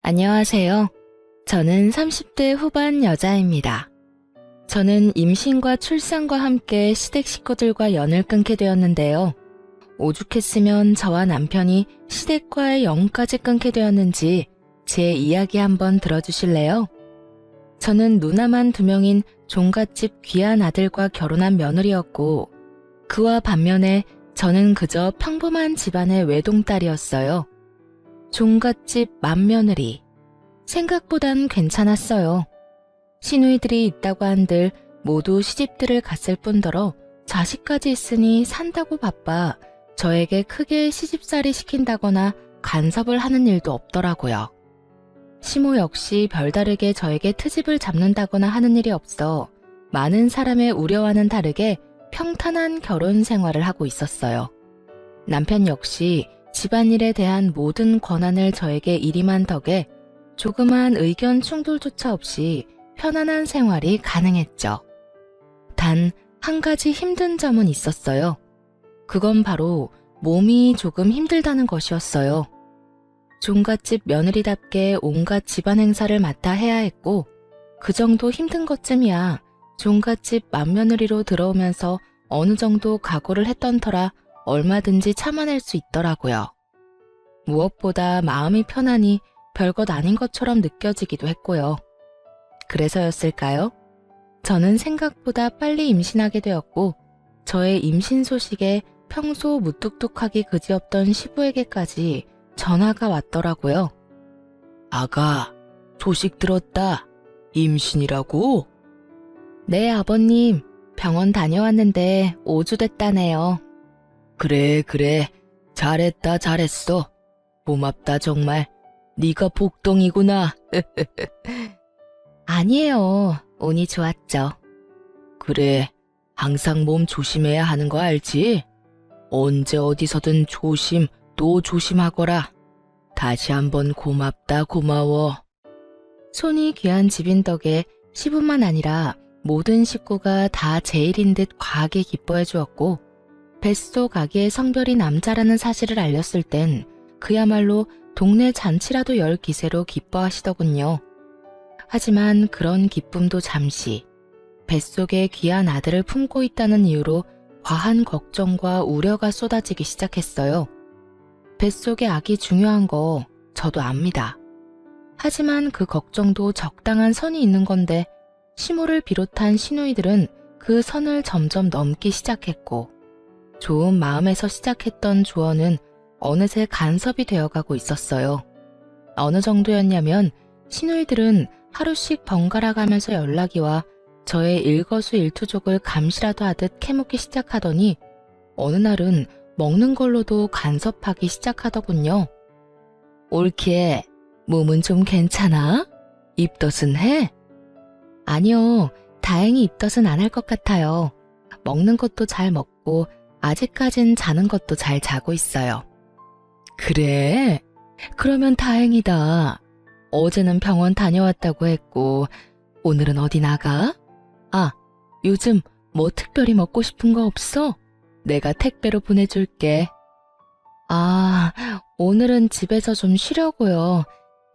안녕하세요. 저는 30대 후반 여자입니다. 저는 임신과 출산과 함께 시댁 식구들과 연을 끊게 되었는데요. 오죽했으면 저와 남편이 시댁과의 연까지 끊게 되었는지 제 이야기 한번 들어주실래요? 저는 누나만 2명인 종갓집 귀한 아들과 결혼한 며느리였고, 그와 반면에 저는 그저 평범한 집안의 외동딸이었어요. 종갓집 맏며느리. 생각보단 괜찮았어요. 시누이들이 있다고 한들 모두 시집들을 갔을 뿐더러 자식까지 있으니 산다고 바빠 저에게 크게 시집살이 시킨다거나 간섭을 하는 일도 없더라고요. 시모 역시 별다르게 저에게 트집을 잡는다거나 하는 일이 없어 많은 사람의 우려와는 다르게 평탄한 결혼 생활을 하고 있었어요. 남편 역시 집안일에 대한 모든 권한을 저에게 일임한 덕에 조그만 의견 충돌조차 없이 편안한 생활이 가능했죠. 단 한 가지 힘든 점은 있었어요. 그건 바로 몸이 조금 힘들다는 것이었어요. 종갓집 며느리답게 온갖 집안 행사를 맡아 해야 했고, 그 정도 힘든 것쯤이야 종갓집 맏며느리로 들어오면서 어느 정도 각오를 했던 터라 얼마든지 참아낼 수 있더라고요. 무엇보다 마음이 편하니 별것 아닌 것처럼 느껴지기도 했고요. 그래서였을까요? 저는 생각보다 빨리 임신하게 되었고, 저의 임신 소식에 평소 무뚝뚝하기 그지없던 시부에게까지 전화가 왔더라고요. 아가, 소식 들었다. 임신이라고? 네, 아버님. 병원 다녀왔는데 5주 됐다네요. 그래. 잘했다, 잘했어. 고맙다, 정말. 네가 복덩이구나. 아니에요. 운이 좋았죠. 그래, 항상 몸 조심해야 하는 거 알지? 언제 어디서든 조심 또 조심하거라. 다시 한번 고맙다, 고마워. 손이 귀한 집인 덕에 시부만 아니라 모든 식구가 다 제 일인 듯 과하게 기뻐해 주었고, 뱃속 아기의 성별이 남자라는 사실을 알렸을 땐 그야말로 동네 잔치라도 열 기세로 기뻐하시더군요. 하지만 그런 기쁨도 잠시, 뱃속에 귀한 아들을 품고 있다는 이유로 과한 걱정과 우려가 쏟아지기 시작했어요. 뱃속의 아기 중요한 거 저도 압니다. 하지만 그 걱정도 적당한 선이 있는 건데, 시모를 비롯한 시누이들은 그 선을 점점 넘기 시작했고, 좋은 마음에서 시작했던 조언은 어느새 간섭이 되어가고 있었어요. 어느 정도였냐면 시누이들은 하루씩 번갈아 가면서 연락이 와 저의 일거수일투족을 감시라도 하듯 캐묻기 시작하더니 어느 날은 먹는 걸로도 간섭하기 시작하더군요. 올키에 몸은 좀 괜찮아? 입덧은 해? 아니요, 다행히 입덧은 안 할 것 같아요. 먹는 것도 잘 먹고 아직까진 자는 것도 잘 자고 있어요. 그래? 그러면 다행이다. 어제는 병원 다녀왔다고 했고 오늘은 어디 나가? 아, 요즘 뭐 특별히 먹고 싶은 거 없어? 내가 택배로 보내줄게. 아, 오늘은 집에서 좀 쉬려고요.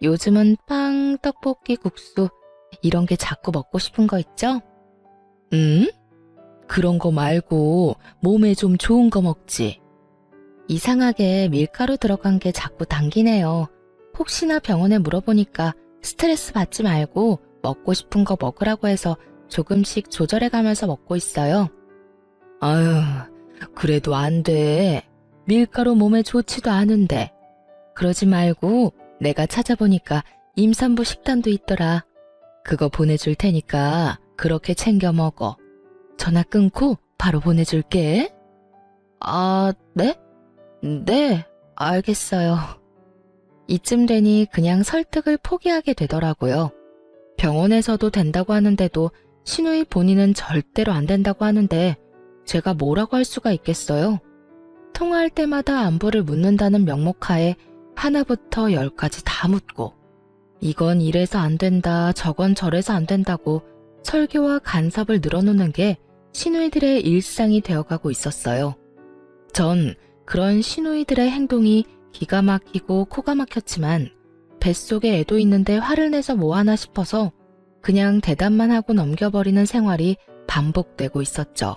요즘은 빵, 떡볶이, 국수 이런 게 자꾸 먹고 싶은 거 있죠? 응? 그런 거 말고 몸에 좀 좋은 거 먹지. 이상하게 밀가루 들어간 게 자꾸 당기네요. 혹시나 병원에 물어보니까 스트레스 받지 말고 먹고 싶은 거 먹으라고 해서 조금씩 조절해가면서 먹고 있어요. 아유, 그래도 안 돼. 밀가루 몸에 좋지도 않은데. 그러지 말고 내가 찾아보니까 임산부 식단도 있더라. 그거 보내줄 테니까 그렇게 챙겨 먹어. 전화 끊고 바로 보내줄게. 아, 네? 네, 알겠어요. 이쯤 되니 그냥 설득을 포기하게 되더라고요. 병원에서도 된다고 하는데도 시누이 본인은 절대로 안 된다고 하는데 제가 뭐라고 할 수가 있겠어요? 통화할 때마다 안부를 묻는다는 명목하에 하나부터 10까지 다 묻고, 이건 이래서 안 된다, 저건 저래서 안 된다고 설교와 간섭을 늘어놓는 게 시누이들의 일상이 되어가고 있었어요. 전 그런 시누이들의 행동이 기가 막히고 코가 막혔지만 뱃속에 애도 있는데 화를 내서 뭐하나 싶어서 그냥 대답만 하고 넘겨버리는 생활이 반복되고 있었죠.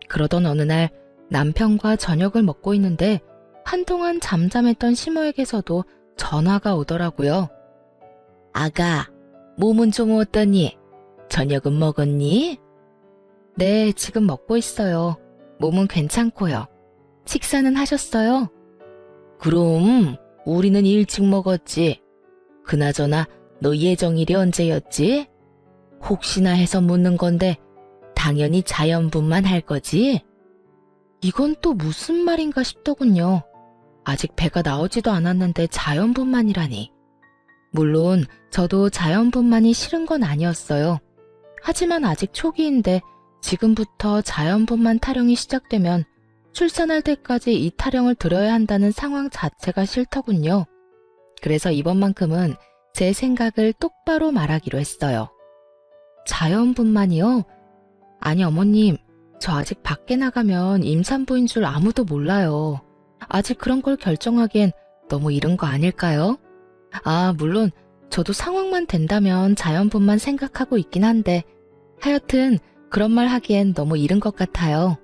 그러던 어느 날 남편과 저녁을 먹고 있는데 한동안 잠잠했던 시모에게서도 전화가 오더라고요. 아가, 몸은 좀 어떠니? 저녁은 먹었니? 네, 지금 먹고 있어요. 몸은 괜찮고요. 식사는 하셨어요? 그럼 우리는 일찍 먹었지. 그나저나 너 예정일이 언제였지? 혹시나 해서 묻는 건데 당연히 자연분만 할 거지? 이건 또 무슨 말인가 싶더군요. 아직 배가 나오지도 않았는데 자연분만이라니. 물론 저도 자연분만이 싫은 건 아니었어요. 하지만 아직 초기인데 지금부터 자연분만 타령이 시작되면 출산할 때까지 이 타령을 들어야 한다는 상황 자체가 싫더군요. 그래서 이번만큼은 제 생각을 똑바로 말하기로 했어요. 자연분만이요? 아니 어머님, 저 아직 밖에 나가면 임산부인 줄 아무도 몰라요. 아직 그런 걸 결정하기엔 너무 이른 거 아닐까요? 아, 물론 저도 상황만 된다면 자연분만 생각하고 있긴 한데 하여튼 그런 말 하기엔 너무 이른 것 같아요.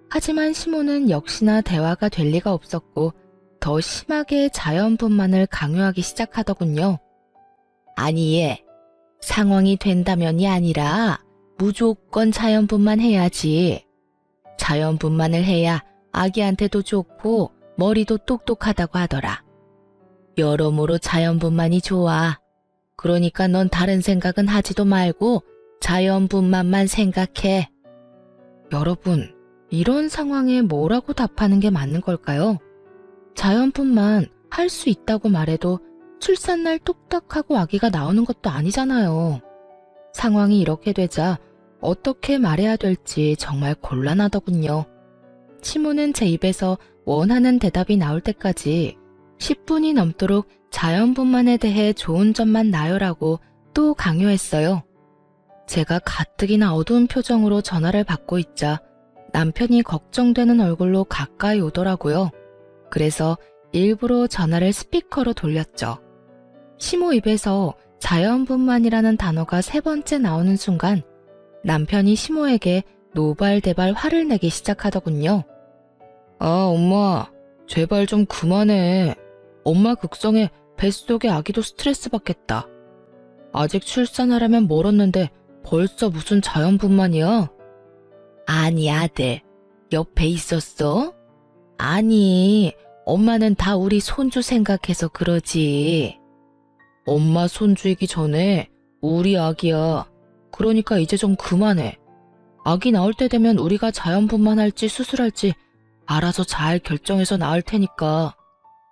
하지만 시모는 역시나 대화가 될 리가 없었고 더 심하게 자연분만을 강요하기 시작하더군요. 아니 얘, 상황이 된다면이 아니라 무조건 자연분만 해야지. 자연분만을 해야 아기한테도 좋고 머리도 똑똑하다고 하더라. 여러모로 자연분만이 좋아. 그러니까 넌 다른 생각은 하지도 말고 자연분만만 생각해. 여러분, 이런 상황에 뭐라고 답하는 게 맞는 걸까요? 자연분만 할 수 있다고 말해도 출산날 뚝딱하고 아기가 나오는 것도 아니잖아요. 상황이 이렇게 되자 어떻게 말해야 될지 정말 곤란하더군요. 시모는 제 입에서 원하는 대답이 나올 때까지 10분이 넘도록 자연분만에 대해 좋은 점만 나열하고 또 강요했어요. 제가 가뜩이나 어두운 표정으로 전화를 받고 있자 남편이 걱정되는 얼굴로 가까이 오더라고요. 그래서 일부러 전화를 스피커로 돌렸죠. 시모 입에서 자연분만이라는 단어가 3번째 나오는 순간 남편이 시모에게 노발대발 화를 내기 시작하더군요. 아, 엄마, 제발 좀 그만해. 엄마 극성에 뱃속의 아기도 스트레스 받겠다. 아직 출산하려면 멀었는데 벌써 무슨 자연분만이야? 아니 아들, 옆에 있었어? 아니, 엄마는 다 우리 손주 생각해서 그러지. 엄마 손주이기 전에 우리 아기야. 그러니까 이제 좀 그만해. 아기 나올 때 되면 우리가 자연분만할지 수술할지 알아서 잘 결정해서 낳을 테니까.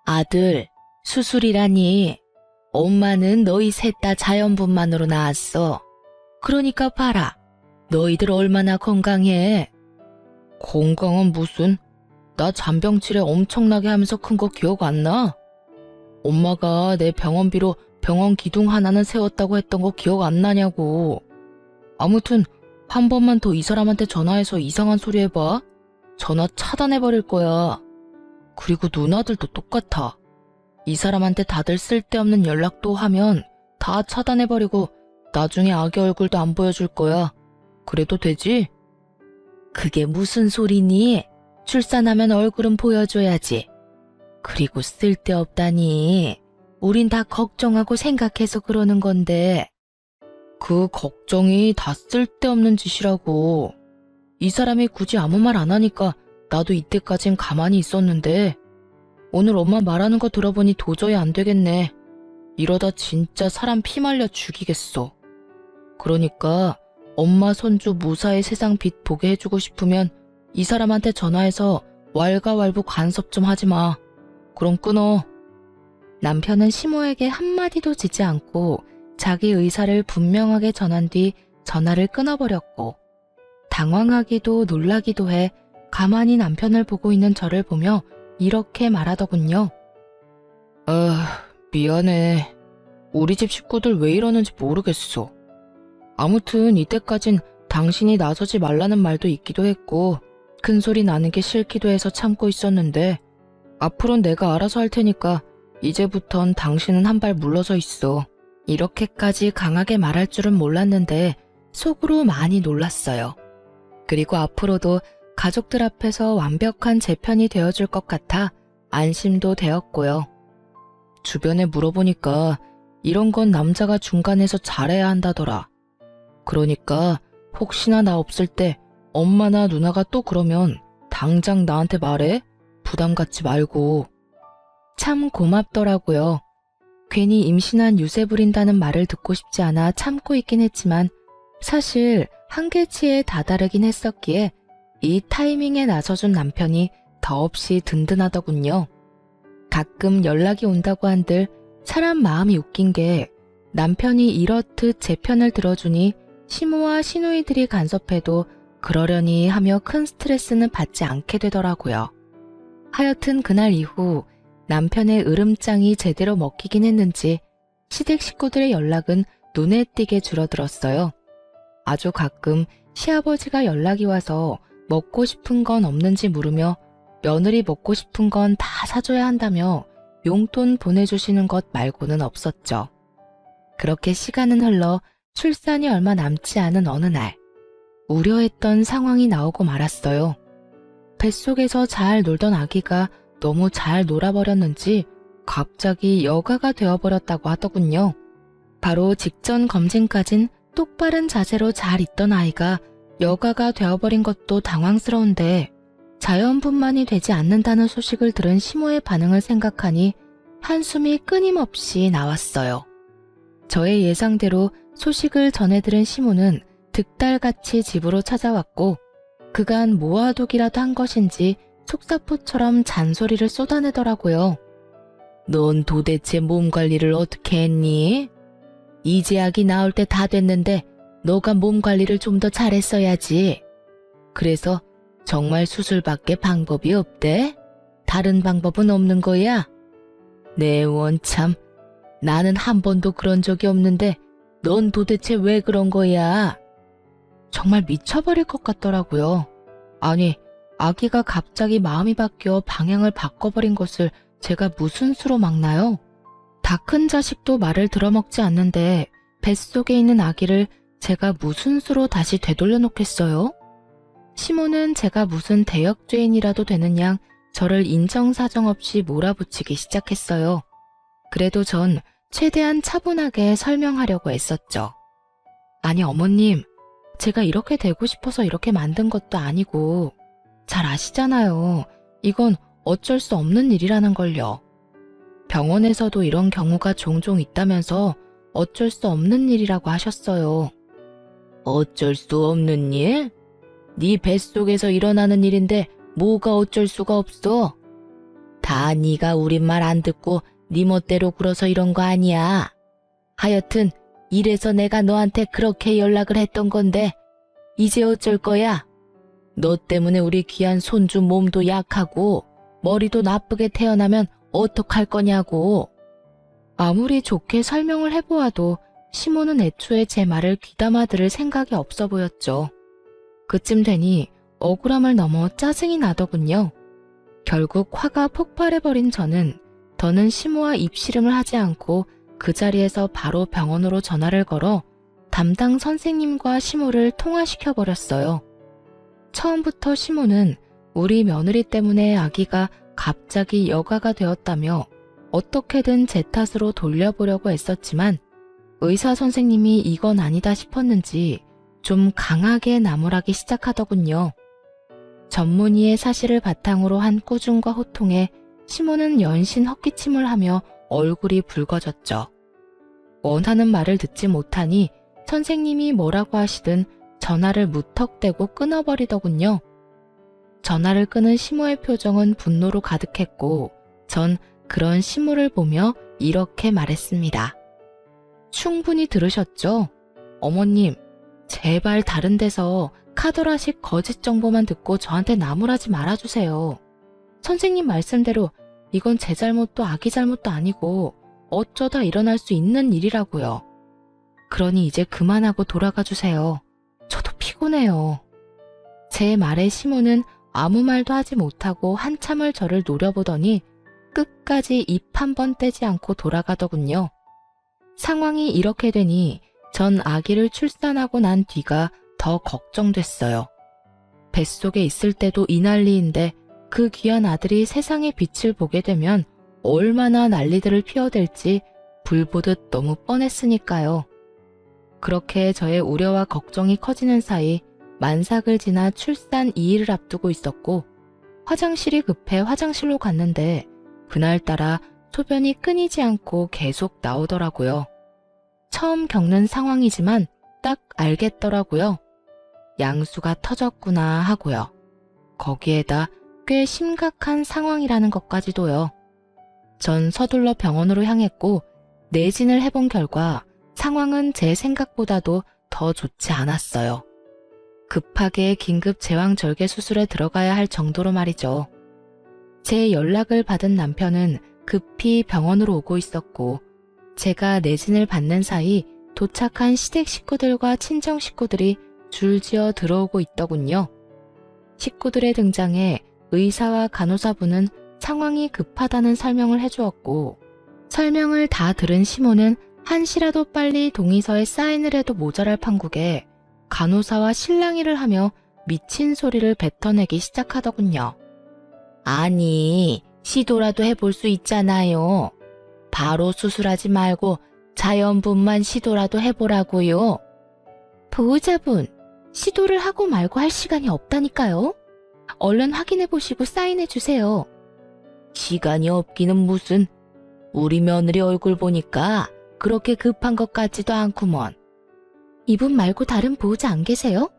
아들, 수술이라니. 엄마는 너희 셋 다 자연분만으로 낳았어. 그러니까 봐라. 너희들 얼마나 건강해. 건강은 무슨? 나 잔병치레 엄청나게 하면서 큰 거 기억 안 나? 엄마가 내 병원비로 병원 기둥 하나는 세웠다고 했던 거 기억 안 나냐고. 아무튼 한 번만 더 이 사람한테 전화해서 이상한 소리 해봐. 전화 차단해버릴 거야. 그리고 누나들도 똑같아. 이 사람한테 다들 쓸데없는 연락도 하면 다 차단해버리고 나중에 아기 얼굴도 안 보여줄 거야. 그래도 되지? 그게 무슨 소리니? 출산하면 얼굴은 보여줘야지. 그리고 쓸데없다니. 우린 다 걱정하고 생각해서 그러는 건데. 그 걱정이 다 쓸데없는 짓이라고. 이 사람이 굳이 아무 말 안 하니까 나도 이때까진 가만히 있었는데 오늘 엄마 말하는 거 들어보니 도저히 안 되겠네. 이러다 진짜 사람 피 말려 죽이겠어. 그러니까 엄마 손주 무사히 세상 빛 보게 해주고 싶으면 이 사람한테 전화해서 왈가왈부 간섭 좀 하지 마. 그럼 끊어. 남편은 시모에게 한마디도 지지 않고 자기 의사를 분명하게 전한 뒤 전화를 끊어버렸고 당황하기도 놀라기도 해 가만히 남편을 보고 있는 저를 보며 이렇게 말하더군요. 미안해. 우리 집 식구들 왜 이러는지 모르겠어. 아무튼 이때까진 당신이 나서지 말라는 말도 있기도 했고 큰 소리 나는 게 싫기도 해서 참고 있었는데 앞으로는 내가 알아서 할 테니까 이제부턴 당신은 한 발 물러서 있어. 이렇게까지 강하게 말할 줄은 몰랐는데 속으로 많이 놀랐어요. 그리고 앞으로도 가족들 앞에서 완벽한 제 편이 되어줄 것 같아 안심도 되었고요. 주변에 물어보니까 이런 건 남자가 중간에서 잘해야 한다더라. 그러니까 혹시나 나 없을 때 엄마나 누나가 또 그러면 당장 나한테 말해? 부담 갖지 말고. 참 고맙더라고요. 괜히 임신한 유세 부린다는 말을 듣고 싶지 않아 참고 있긴 했지만 사실 한계치에 다다르긴 했었기에 이 타이밍에 나서준 남편이 더없이 든든하더군요. 가끔 연락이 온다고 한들 사람 마음이 웃긴 게 남편이 이렇듯 제 편을 들어주니 시모와 시누이들이 간섭해도 그러려니 하며 큰 스트레스는 받지 않게 되더라고요. 하여튼 그날 이후 남편의 으름장이 제대로 먹히긴 했는지 시댁 식구들의 연락은 눈에 띄게 줄어들었어요. 아주 가끔 시아버지가 연락이 와서 먹고 싶은 건 없는지 물으며 며느리 먹고 싶은 건 다 사줘야 한다며 용돈 보내주시는 것 말고는 없었죠. 그렇게 시간은 흘러 출산이 얼마 남지 않은 어느 날 우려했던 상황이 나오고 말았어요. 뱃속에서 잘 놀던 아기가 너무 잘 놀아버렸는지 갑자기 여가가 되어버렸다고 하더군요. 바로 직전 검진까진 똑바른 자세로 잘 있던 아이가 여가가 되어버린 것도 당황스러운데 자연분만이 되지 않는다는 소식을 들은 시모의 반응을 생각하니 한숨이 끊임없이 나왔어요. 저의 예상대로 소식을 전해들은 시모는 득달같이 집으로 찾아왔고 그간 모아두기라도 한 것인지 속사포처럼 잔소리를 쏟아내더라고요. 넌 도대체 몸 관리를 어떻게 했니? 이제 아기 나올 때 다 됐는데 너가 몸 관리를 좀 더 잘했어야지. 그래서 정말 수술밖에 방법이 없대? 다른 방법은 없는 거야? 내 원참, 나는 한 번도 그런 적이 없는데 넌 도대체 왜 그런 거야? 정말 미쳐버릴 것 같더라고요. 아니, 아기가 갑자기 마음이 바뀌어 방향을 바꿔버린 것을 제가 무슨 수로 막나요? 다 큰 자식도 말을 들어먹지 않는데 뱃속에 있는 아기를 제가 무슨 수로 다시 되돌려 놓겠어요? 시모는 제가 무슨 대역죄인이라도 되는 양 저를 인정사정 없이 몰아붙이기 시작했어요. 그래도 전 최대한 차분하게 설명하려고 애썼죠. 아니 어머님, 제가 이렇게 되고 싶어서 이렇게 만든 것도 아니고 잘 아시잖아요. 이건 어쩔 수 없는 일이라는 걸요. 병원에서도 이런 경우가 종종 있다면서 어쩔 수 없는 일이라고 하셨어요. 어쩔 수 없는 일? 네 뱃속에서 일어나는 일인데 뭐가 어쩔 수가 없어? 다 네가 우리 말 안 듣고 네 멋대로 굴어서 이런 거 아니야. 하여튼 이래서 내가 너한테 그렇게 연락을 했던 건데 이제 어쩔 거야? 너 때문에 우리 귀한 손주 몸도 약하고 머리도 나쁘게 태어나면 어떡할 거냐고. 아무리 좋게 설명을 해보아도 시모는 애초에 제 말을 귀담아 들을 생각이 없어 보였죠. 그쯤 되니 억울함을 넘어 짜증이 나더군요. 결국 화가 폭발해버린 저는 더는 시모와 입씨름을 하지 않고 그 자리에서 바로 병원으로 전화를 걸어 담당 선생님과 시모를 통화시켜버렸어요. 처음부터 시모는 우리 며느리 때문에 아기가 갑자기 여가가 되었다며 어떻게든 제 탓으로 돌려보려고 애썼지만 의사 선생님이 이건 아니다 싶었는지 좀 강하게 나무라기 시작하더군요. 전문의의 사실을 바탕으로 한 꾸중과 호통에 시모는 연신 헛기침을 하며 얼굴이 붉어졌죠. 원하는 말을 듣지 못하니 선생님이 뭐라고 하시든 전화를 무턱대고 끊어버리더군요. 전화를 끊은 시모의 표정은 분노로 가득했고 전 그런 시모를 보며 이렇게 말했습니다. 충분히 들으셨죠? 어머님, 제발 다른 데서 카더라식 거짓 정보만 듣고 저한테 나무라지 말아주세요. 선생님 말씀대로 이건 제 잘못도 아기 잘못도 아니고 어쩌다 일어날 수 있는 일이라고요. 그러니 이제 그만하고 돌아가 주세요. 저도 피곤해요. 제 말에 시모는 아무 말도 하지 못하고 한참을 저를 노려보더니 끝까지 입 한 번 떼지 않고 돌아가더군요. 상황이 이렇게 되니 전 아기를 출산하고 난 뒤가 더 걱정됐어요. 뱃속에 있을 때도 이 난리인데 그 귀한 아들이 세상의 빛을 보게 되면 얼마나 난리들을 피워댈지 불보듯 너무 뻔했으니까요. 그렇게 저의 우려와 걱정이 커지는 사이 만삭을 지나 출산 2일을 앞두고 있었고 화장실이 급해 화장실로 갔는데 그날따라 소변이 끊이지 않고 계속 나오더라고요. 처음 겪는 상황이지만 딱 알겠더라고요. 양수가 터졌구나 하고요. 거기에다 꽤 심각한 상황이라는 것까지도요. 전 서둘러 병원으로 향했고 내진을 해본 결과 상황은 제 생각보다도 더 좋지 않았어요. 급하게 긴급 제왕절개 수술에 들어가야 할 정도로 말이죠. 제 연락을 받은 남편은 급히 병원으로 오고 있었고 제가 내진을 받는 사이 도착한 시댁 식구들과 친정 식구들이 줄지어 들어오고 있더군요. 식구들의 등장에 의사와 간호사분은 상황이 급하다는 설명을 해주었고 설명을 다 들은 시모는 한시라도 빨리 동의서에 사인을 해도 모자랄 판국에 간호사와 실랑이를 하며 미친 소리를 뱉어내기 시작하더군요. 아니, 시도라도 해볼 수 있잖아요. 바로 수술하지 말고 자연분만 시도라도 해보라고요. 보호자분, 시도를 하고 말고 할 시간이 없다니까요. 얼른 확인해보시고 사인해주세요. 시간이 없기는 무슨. 우리 며느리 얼굴 보니까 그렇게 급한 것 같지도 않구먼. 이분 말고 다른 보호자 안 계세요?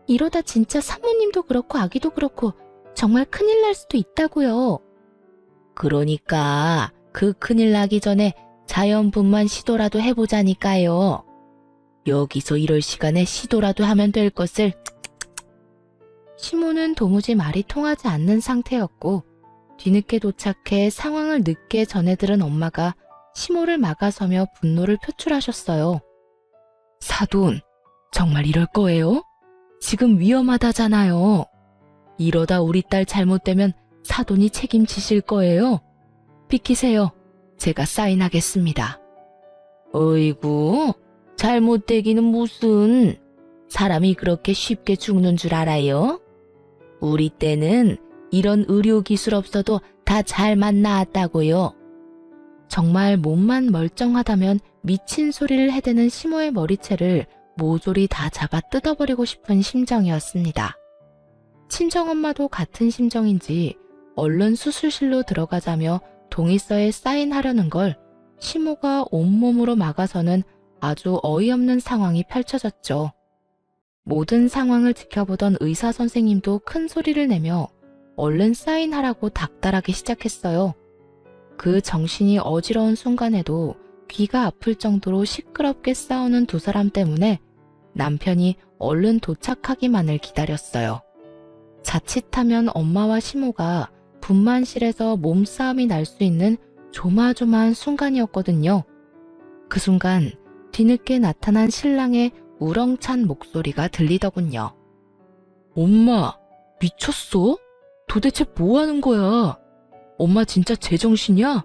이러다 진짜 사모님도 그렇고 아기도 그렇고 정말 큰일 날 수도 있다고요. 그러니까 그 큰일 나기 전에 자연분만 시도라도 해보자니까요. 여기서 이럴 시간에 시도라도 하면 될 것을. 시모는 도무지 말이 통하지 않는 상태였고 뒤늦게 도착해 상황을 늦게 전해들은 엄마가 시모를 막아서며 분노를 표출하셨어요. 사돈, 정말 이럴 거예요? 지금 위험하다잖아요. 이러다 우리 딸 잘못되면 사돈이 책임지실 거예요. 비키세요. 제가 사인하겠습니다. 어이구, 잘못되기는 무슨. 사람이 그렇게 쉽게 죽는 줄 알아요? 우리 때는 이런 의료기술 없어도 다 잘만 나았다고요. 정말 몸만 멀쩡하다면 미친 소리를 해대는 시모의 머리채를 모조리 다 잡아 뜯어버리고 싶은 심정이었습니다. 친정엄마도 같은 심정인지 얼른 수술실로 들어가자며 동의서에 사인하려는 걸 시모가 온몸으로 막아서는 아주 어이없는 상황이 펼쳐졌죠. 모든 상황을 지켜보던 의사 선생님도 큰 소리를 내며 얼른 사인하라고 닥달하기 시작했어요. 그 정신이 어지러운 순간에도 귀가 아플 정도로 시끄럽게 싸우는 두 사람 때문에 남편이 얼른 도착하기만을 기다렸어요. 자칫하면 엄마와 시모가 분만실에서 몸싸움이 날 수 있는 조마조마한 순간이었거든요. 그 순간 뒤늦게 나타난 신랑의 우렁찬 목소리가 들리더군요. 엄마, 미쳤어? 도대체 뭐 하는 거야? 엄마 진짜 제정신이야?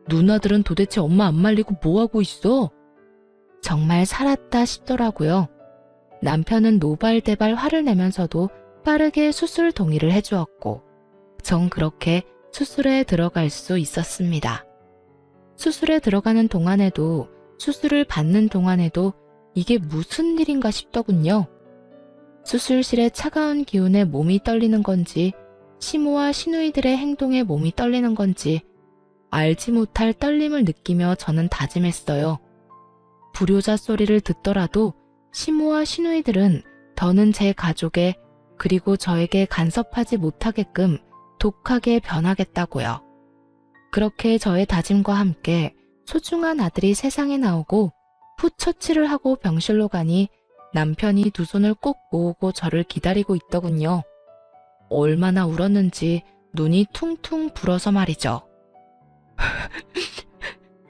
누나들은 도대체 엄마 안 말리고 뭐 하고 있어? 정말 살았다 싶더라고요. 남편은 노발대발 화를 내면서도 빠르게 수술 동의를 해주었고 전 그렇게 수술에 들어갈 수 있었습니다. 수술에 들어가는 동안에도 수술을 받는 동안에도 이게 무슨 일인가 싶더군요. 수술실의 차가운 기운에 몸이 떨리는 건지 시모와 시누이들의 행동에 몸이 떨리는 건지 알지 못할 떨림을 느끼며 저는 다짐했어요. 불효자 소리를 듣더라도 시모와 시누이들은 더는 제 가족에 그리고 저에게 간섭하지 못하게끔 독하게 변하겠다고요. 그렇게 저의 다짐과 함께 소중한 아들이 세상에 나오고 푸처치를 하고 병실로 가니 남편이 두 손을 꼭 모으고 저를 기다리고 있더군요. 얼마나 울었는지 눈이 퉁퉁 불어서 말이죠.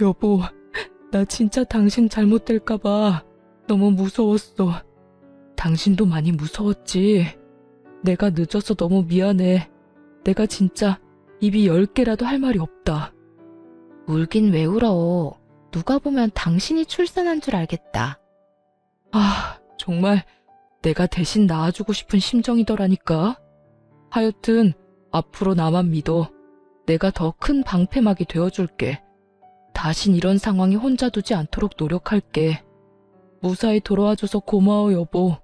여보, 나 진짜 당신 잘못될까봐 너무 무서웠어. 당신도 많이 무서웠지. 내가 늦어서 너무 미안해. 내가 진짜 입이 10개라도 할 말이 없다. 울긴 왜 울어. 누가 보면 당신이 출산한 줄 알겠다. 아, 정말 내가 대신 낳아주고 싶은 심정이더라니까. 하여튼 앞으로 나만 믿어. 내가 더 큰 방패막이 되어줄게. 다신 이런 상황에 혼자 두지 않도록 노력할게. 무사히 돌아와줘서 고마워, 여보.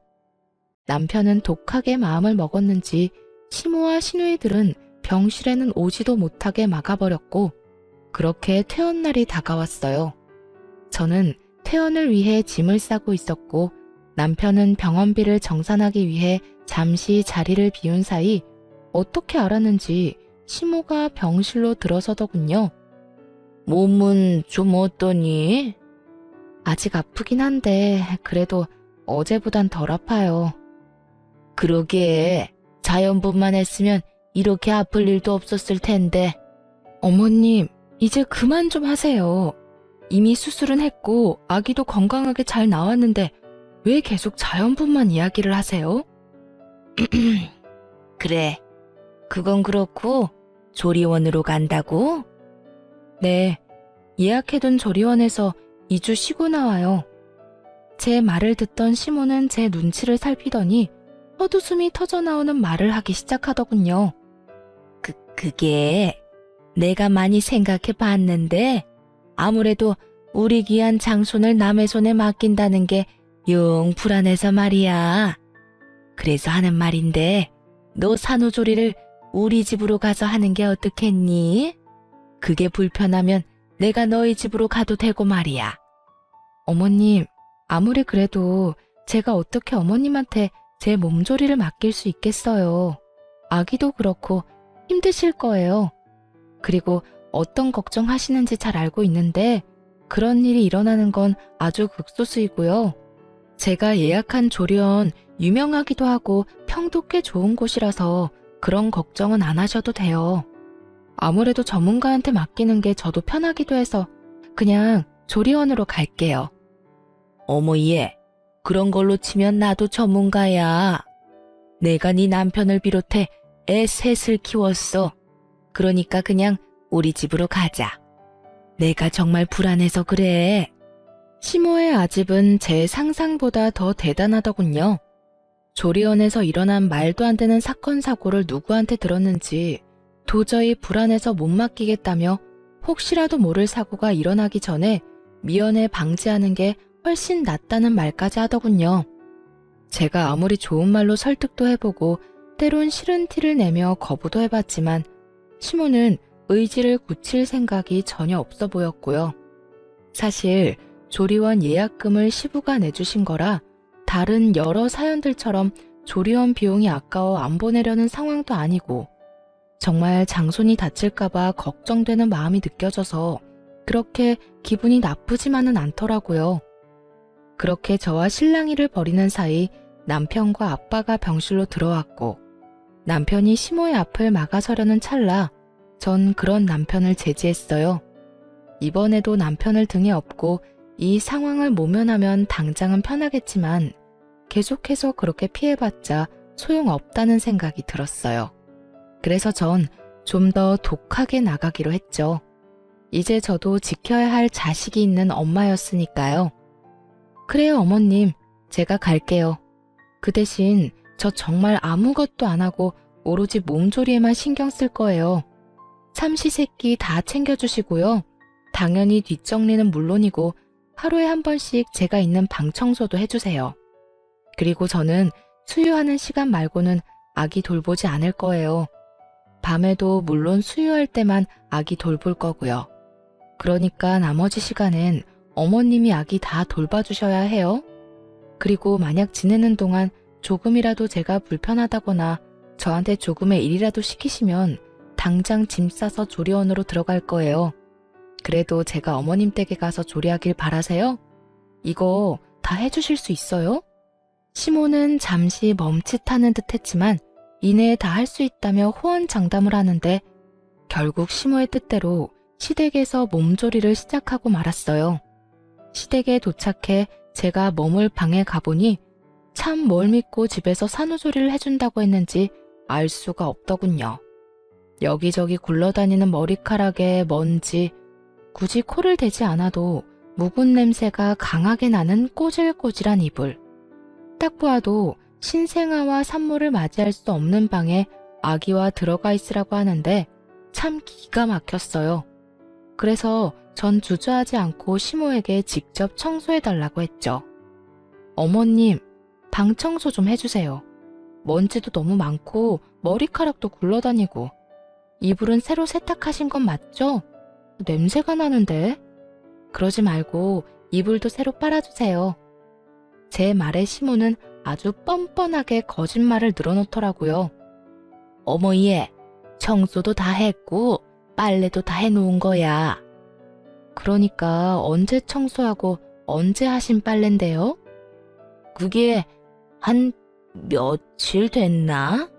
남편은 독하게 마음을 먹었는지 시모와 시누이들은 병실에는 오지도 못하게 막아버렸고 그렇게 퇴원날이 다가왔어요. 저는 퇴원을 위해 짐을 싸고 있었고 남편은 병원비를 정산하기 위해 잠시 자리를 비운 사이 어떻게 알았는지 시모가 병실로 들어서더군요. 몸은 좀 어떠니? 아직 아프긴 한데 그래도 어제보단 덜 아파요. 그러게 자연분만 했으면 이렇게 아플 일도 없었을 텐데. 어머님, 이제 그만 좀 하세요. 이미 수술은 했고 아기도 건강하게 잘 나왔는데 왜 계속 자연분만 이야기를 하세요? 그래, 그건 그렇고 조리원으로 간다고? 네, 예약해둔 조리원에서 2주 쉬고 나와요. 제 말을 듣던 시모는 제 눈치를 살피더니 헛웃음이 터져나오는 말을 하기 시작하더군요. 그게 내가 많이 생각해 봤는데 아무래도 우리 귀한 장손을 남의 손에 맡긴다는 게 영 불안해서 말이야. 그래서 하는 말인데 너 산후조리를 우리 집으로 가서 하는 게 어떻겠니? 그게 불편하면 내가 너희 집으로 가도 되고 말이야. 어머님, 아무리 그래도 제가 어떻게 어머님한테 제 몸조리를 맡길 수 있겠어요. 아기도 그렇고 힘드실 거예요. 그리고 어떤 걱정하시는지 잘 알고 있는데 그런 일이 일어나는 건 아주 극소수이고요. 제가 예약한 조리원 유명하기도 하고 평도 꽤 좋은 곳이라서 그런 걱정은 안 하셔도 돼요. 아무래도 전문가한테 맡기는 게 저도 편하기도 해서 그냥 조리원으로 갈게요. 어머 얘, 그런 걸로 치면 나도 전문가야. 내가 네 남편을 비롯해 애 셋을 키웠어. 그러니까 그냥 우리 집으로 가자. 내가 정말 불안해서 그래. 시모의 아집은 제 상상보다 더 대단하더군요. 조리원에서 일어난 말도 안 되는 사건 사고를 누구한테 들었는지 도저히 불안해서 못 맡기겠다며 혹시라도 모를 사고가 일어나기 전에 미연에 방지하는 게 훨씬 낫다는 말까지 하더군요. 제가 아무리 좋은 말로 설득도 해보고 때론 싫은 티를 내며 거부도 해봤지만 시모는 의지를 굳힐 생각이 전혀 없어 보였고요. 사실 조리원 예약금을 시부가 내주신 거라 다른 여러 사연들처럼 조리원 비용이 아까워 안 보내려는 상황도 아니고 정말 장손이 다칠까봐 걱정되는 마음이 느껴져서 그렇게 기분이 나쁘지만은 않더라고요. 그렇게 저와 실랑이를 벌이는 사이 남편과 아빠가 병실로 들어왔고 남편이 시모의 앞을 막아서려는 찰나 전 그런 남편을 제지했어요. 이번에도 남편을 등에 업고 이 상황을 모면하면 당장은 편하겠지만 계속해서 그렇게 피해봤자 소용없다는 생각이 들었어요. 그래서 전 좀 더 독하게 나가기로 했죠. 이제 저도 지켜야 할 자식이 있는 엄마였으니까요. 그래요, 어머님. 제가 갈게요. 그 대신 저 정말 아무것도 안 하고 오로지 몸조리에만 신경 쓸 거예요. 삼시세끼 다 챙겨주시고요. 당연히 뒷정리는 물론이고 하루에 한 번씩 제가 있는 방 청소도 해주세요. 그리고 저는 수유하는 시간 말고는 아기 돌보지 않을 거예요. 밤에도 물론 수유할 때만 아기 돌볼 거고요. 그러니까 나머지 시간엔 어머님이 아기 다 돌봐주셔야 해요. 그리고 만약 지내는 동안 조금이라도 제가 불편하다거나 저한테 조금의 일이라도 시키시면 당장 짐 싸서 조리원으로 들어갈 거예요. 그래도 제가 어머님 댁에 가서 조리하길 바라세요? 이거 다 해주실 수 있어요? 시모는 잠시 멈칫하는 듯 했지만 이내에 다 할 수 있다며 호언장담을 하는데 결국 시모의 뜻대로 시댁에서 몸조리를 시작하고 말았어요. 시댁에 도착해 제가 머물 방에 가보니 참 뭘 믿고 집에서 산후조리를 해준다고 했는지 알 수가 없더군요. 여기저기 굴러다니는 머리카락에 먼지, 굳이 코를 대지 않아도 묵은 냄새가 강하게 나는 꼬질꼬질한 이불. 딱 보아도 신생아와 산모를 맞이할 수 없는 방에 아기와 들어가 있으라고 하는데 참 기가 막혔어요. 그래서 전 주저하지 않고 시모에게 직접 청소해달라고 했죠. 어머님, 방 청소 좀 해주세요. 먼지도 너무 많고 머리카락도 굴러다니고. 이불은 새로 세탁하신 건 맞죠? 냄새가 나는데. 그러지 말고 이불도 새로 빨아주세요. 제 말에 시모는 아주 뻔뻔하게 거짓말을 늘어놓더라고요. 어머 얘, 청소도 다 했고 빨래도 다 해놓은 거야. 그러니까 언제 청소하고 언제 하신 빨래인데요? 그게 한 며칠 됐나?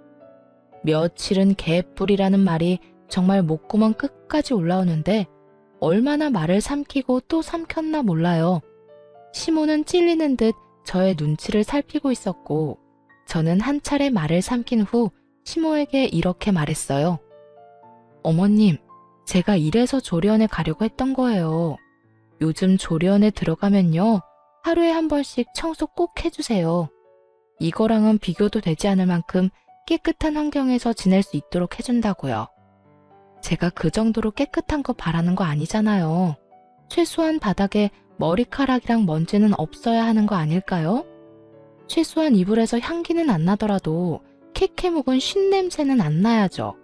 며칠은 개뿔이라는 말이 정말 목구멍 끝까지 올라오는데 얼마나 말을 삼키고 또 삼켰나 몰라요. 시모는 찔리는 듯 저의 눈치를 살피고 있었고 저는 한 차례 말을 삼킨 후 시모에게 이렇게 말했어요. 어머님, 제가 이래서 조리원에 가려고 했던 거예요. 요즘 조리원에 들어가면요. 하루에 한 번씩 청소 꼭 해주세요. 이거랑은 비교도 되지 않을 만큼 깨끗한 환경에서 지낼 수 있도록 해준다고요. 제가 그 정도로 깨끗한 거 바라는 거 아니잖아요. 최소한 바닥에 머리카락이랑 먼지는 없어야 하는 거 아닐까요? 최소한 이불에서 향기는 안 나더라도 캐캐 묵은 쉰냄새는 안 나야죠.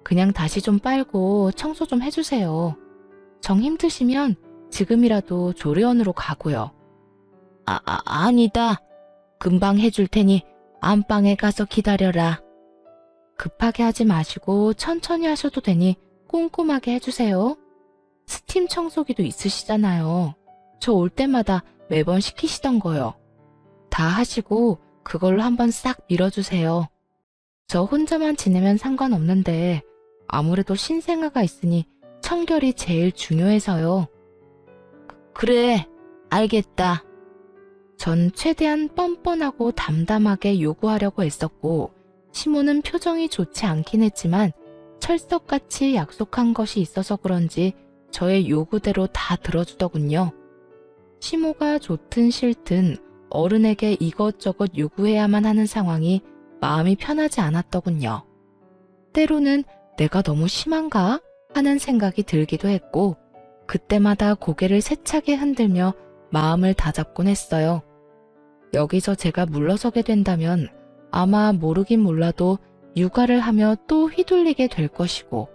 그냥 다시 좀 빨고 청소 좀 해주세요. 정 힘드시면 지금이라도 조리원으로 가고요. 아니다. 금방 해줄 테니 안방에 가서 기다려라. 급하게 하지 마시고 천천히 하셔도 되니 꼼꼼하게 해주세요. 스팀 청소기도 있으시잖아요. 저 올 때마다 매번 시키시던 거요. 다 하시고 그걸로 한번 싹 밀어주세요. 저 혼자만 지내면 상관없는데 아무래도 신생아가 있으니 청결이 제일 중요해서요. 그래, 알겠다. 전 최대한 뻔뻔하고 담담하게 요구하려고 애썼고 시모는 표정이 좋지 않긴 했지만 철석같이 약속한 것이 있어서 그런지 저의 요구대로 다 들어주더군요. 시모가 좋든 싫든 어른에게 이것저것 요구해야만 하는 상황이 마음이 편하지 않았더군요. 때로는 내가 너무 심한가 하는 생각이 들기도 했고 그때마다 고개를 세차게 흔들며 마음을 다잡곤 했어요. 여기서 제가 물러서게 된다면 아마 모르긴 몰라도 육아를 하며 또 휘둘리게 될 것이고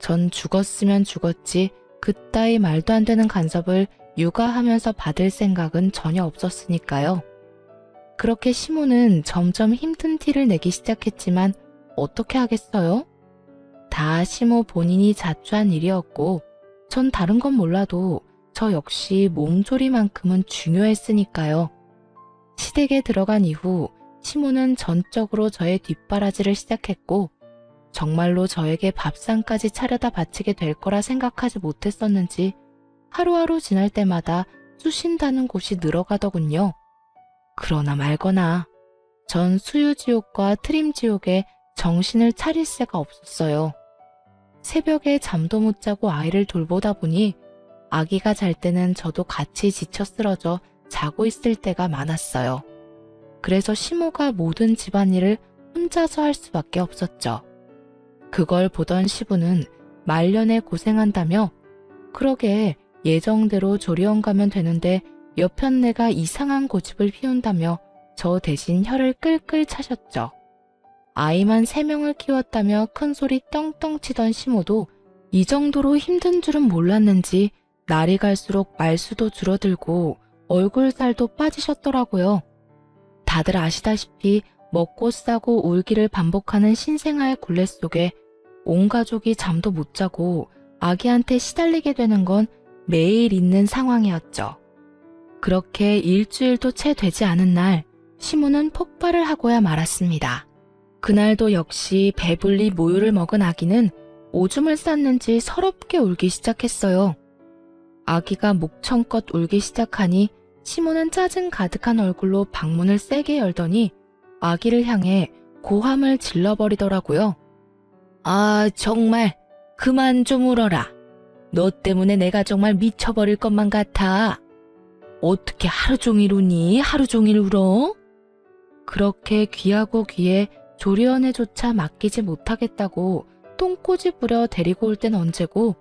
전 죽었으면 죽었지 그따위 말도 안 되는 간섭을 육아하면서 받을 생각은 전혀 없었으니까요. 그렇게 시모는 점점 힘든 티를 내기 시작했지만 어떻게 하겠어요? 다 시모 본인이 자초한 일이었고 전 다른 건 몰라도 저 역시 몸조리만큼은 중요했으니까요. 시댁에 들어간 이후 시모는 전적으로 저의 뒷바라지를 시작했고 정말로 저에게 밥상까지 차려다 바치게 될 거라 생각하지 못했었는지 하루하루 지날 때마다 쑤신다는 곳이 늘어가더군요. 그러나 말거나 전 수유지옥과 트림지옥에 정신을 차릴 새가 없었어요. 새벽에 잠도 못 자고 아이를 돌보다 보니 아기가 잘 때는 저도 같이 지쳐 쓰러져 자고 있을 때가 많았어요. 그래서 시모가 모든 집안일을 혼자서 할 수밖에 없었죠. 그걸 보던 시부는 말년에 고생한다며 그러게 예정대로 조리원 가면 되는데 몇 편 내가 이상한 고집을 피운다며 저 대신 혀를 끌끌 차셨죠. 아이만 3명을 키웠다며 큰소리 떵떵 치던 시모도 이 정도로 힘든 줄은 몰랐는지 날이 갈수록 말수도 줄어들고 얼굴살도 빠지셨더라고요. 다들 아시다시피 먹고 싸고 울기를 반복하는 신생아의 굴레 속에 온 가족이 잠도 못 자고 아기한테 시달리게 되는 건 매일 있는 상황이었죠. 그렇게 일주일도 채 되지 않은 날 시모는 폭발을 하고야 말았습니다. 그날도 역시 배불리 모유를 먹은 아기는 오줌을 쌌는지 서럽게 울기 시작했어요. 아기가 목청껏 울기 시작하니 시모는 짜증 가득한 얼굴로 방문을 세게 열더니 아기를 향해 고함을 질러버리더라고요. 아, 정말 그만 좀 울어라. 너 때문에 내가 정말 미쳐버릴 것만 같아. 어떻게 하루 종일 우니? 하루 종일 울어? 그렇게 귀하고 귀에 조리원에조차 맡기지 못하겠다고 똥꼬지 부려 데리고 올 땐 언제고,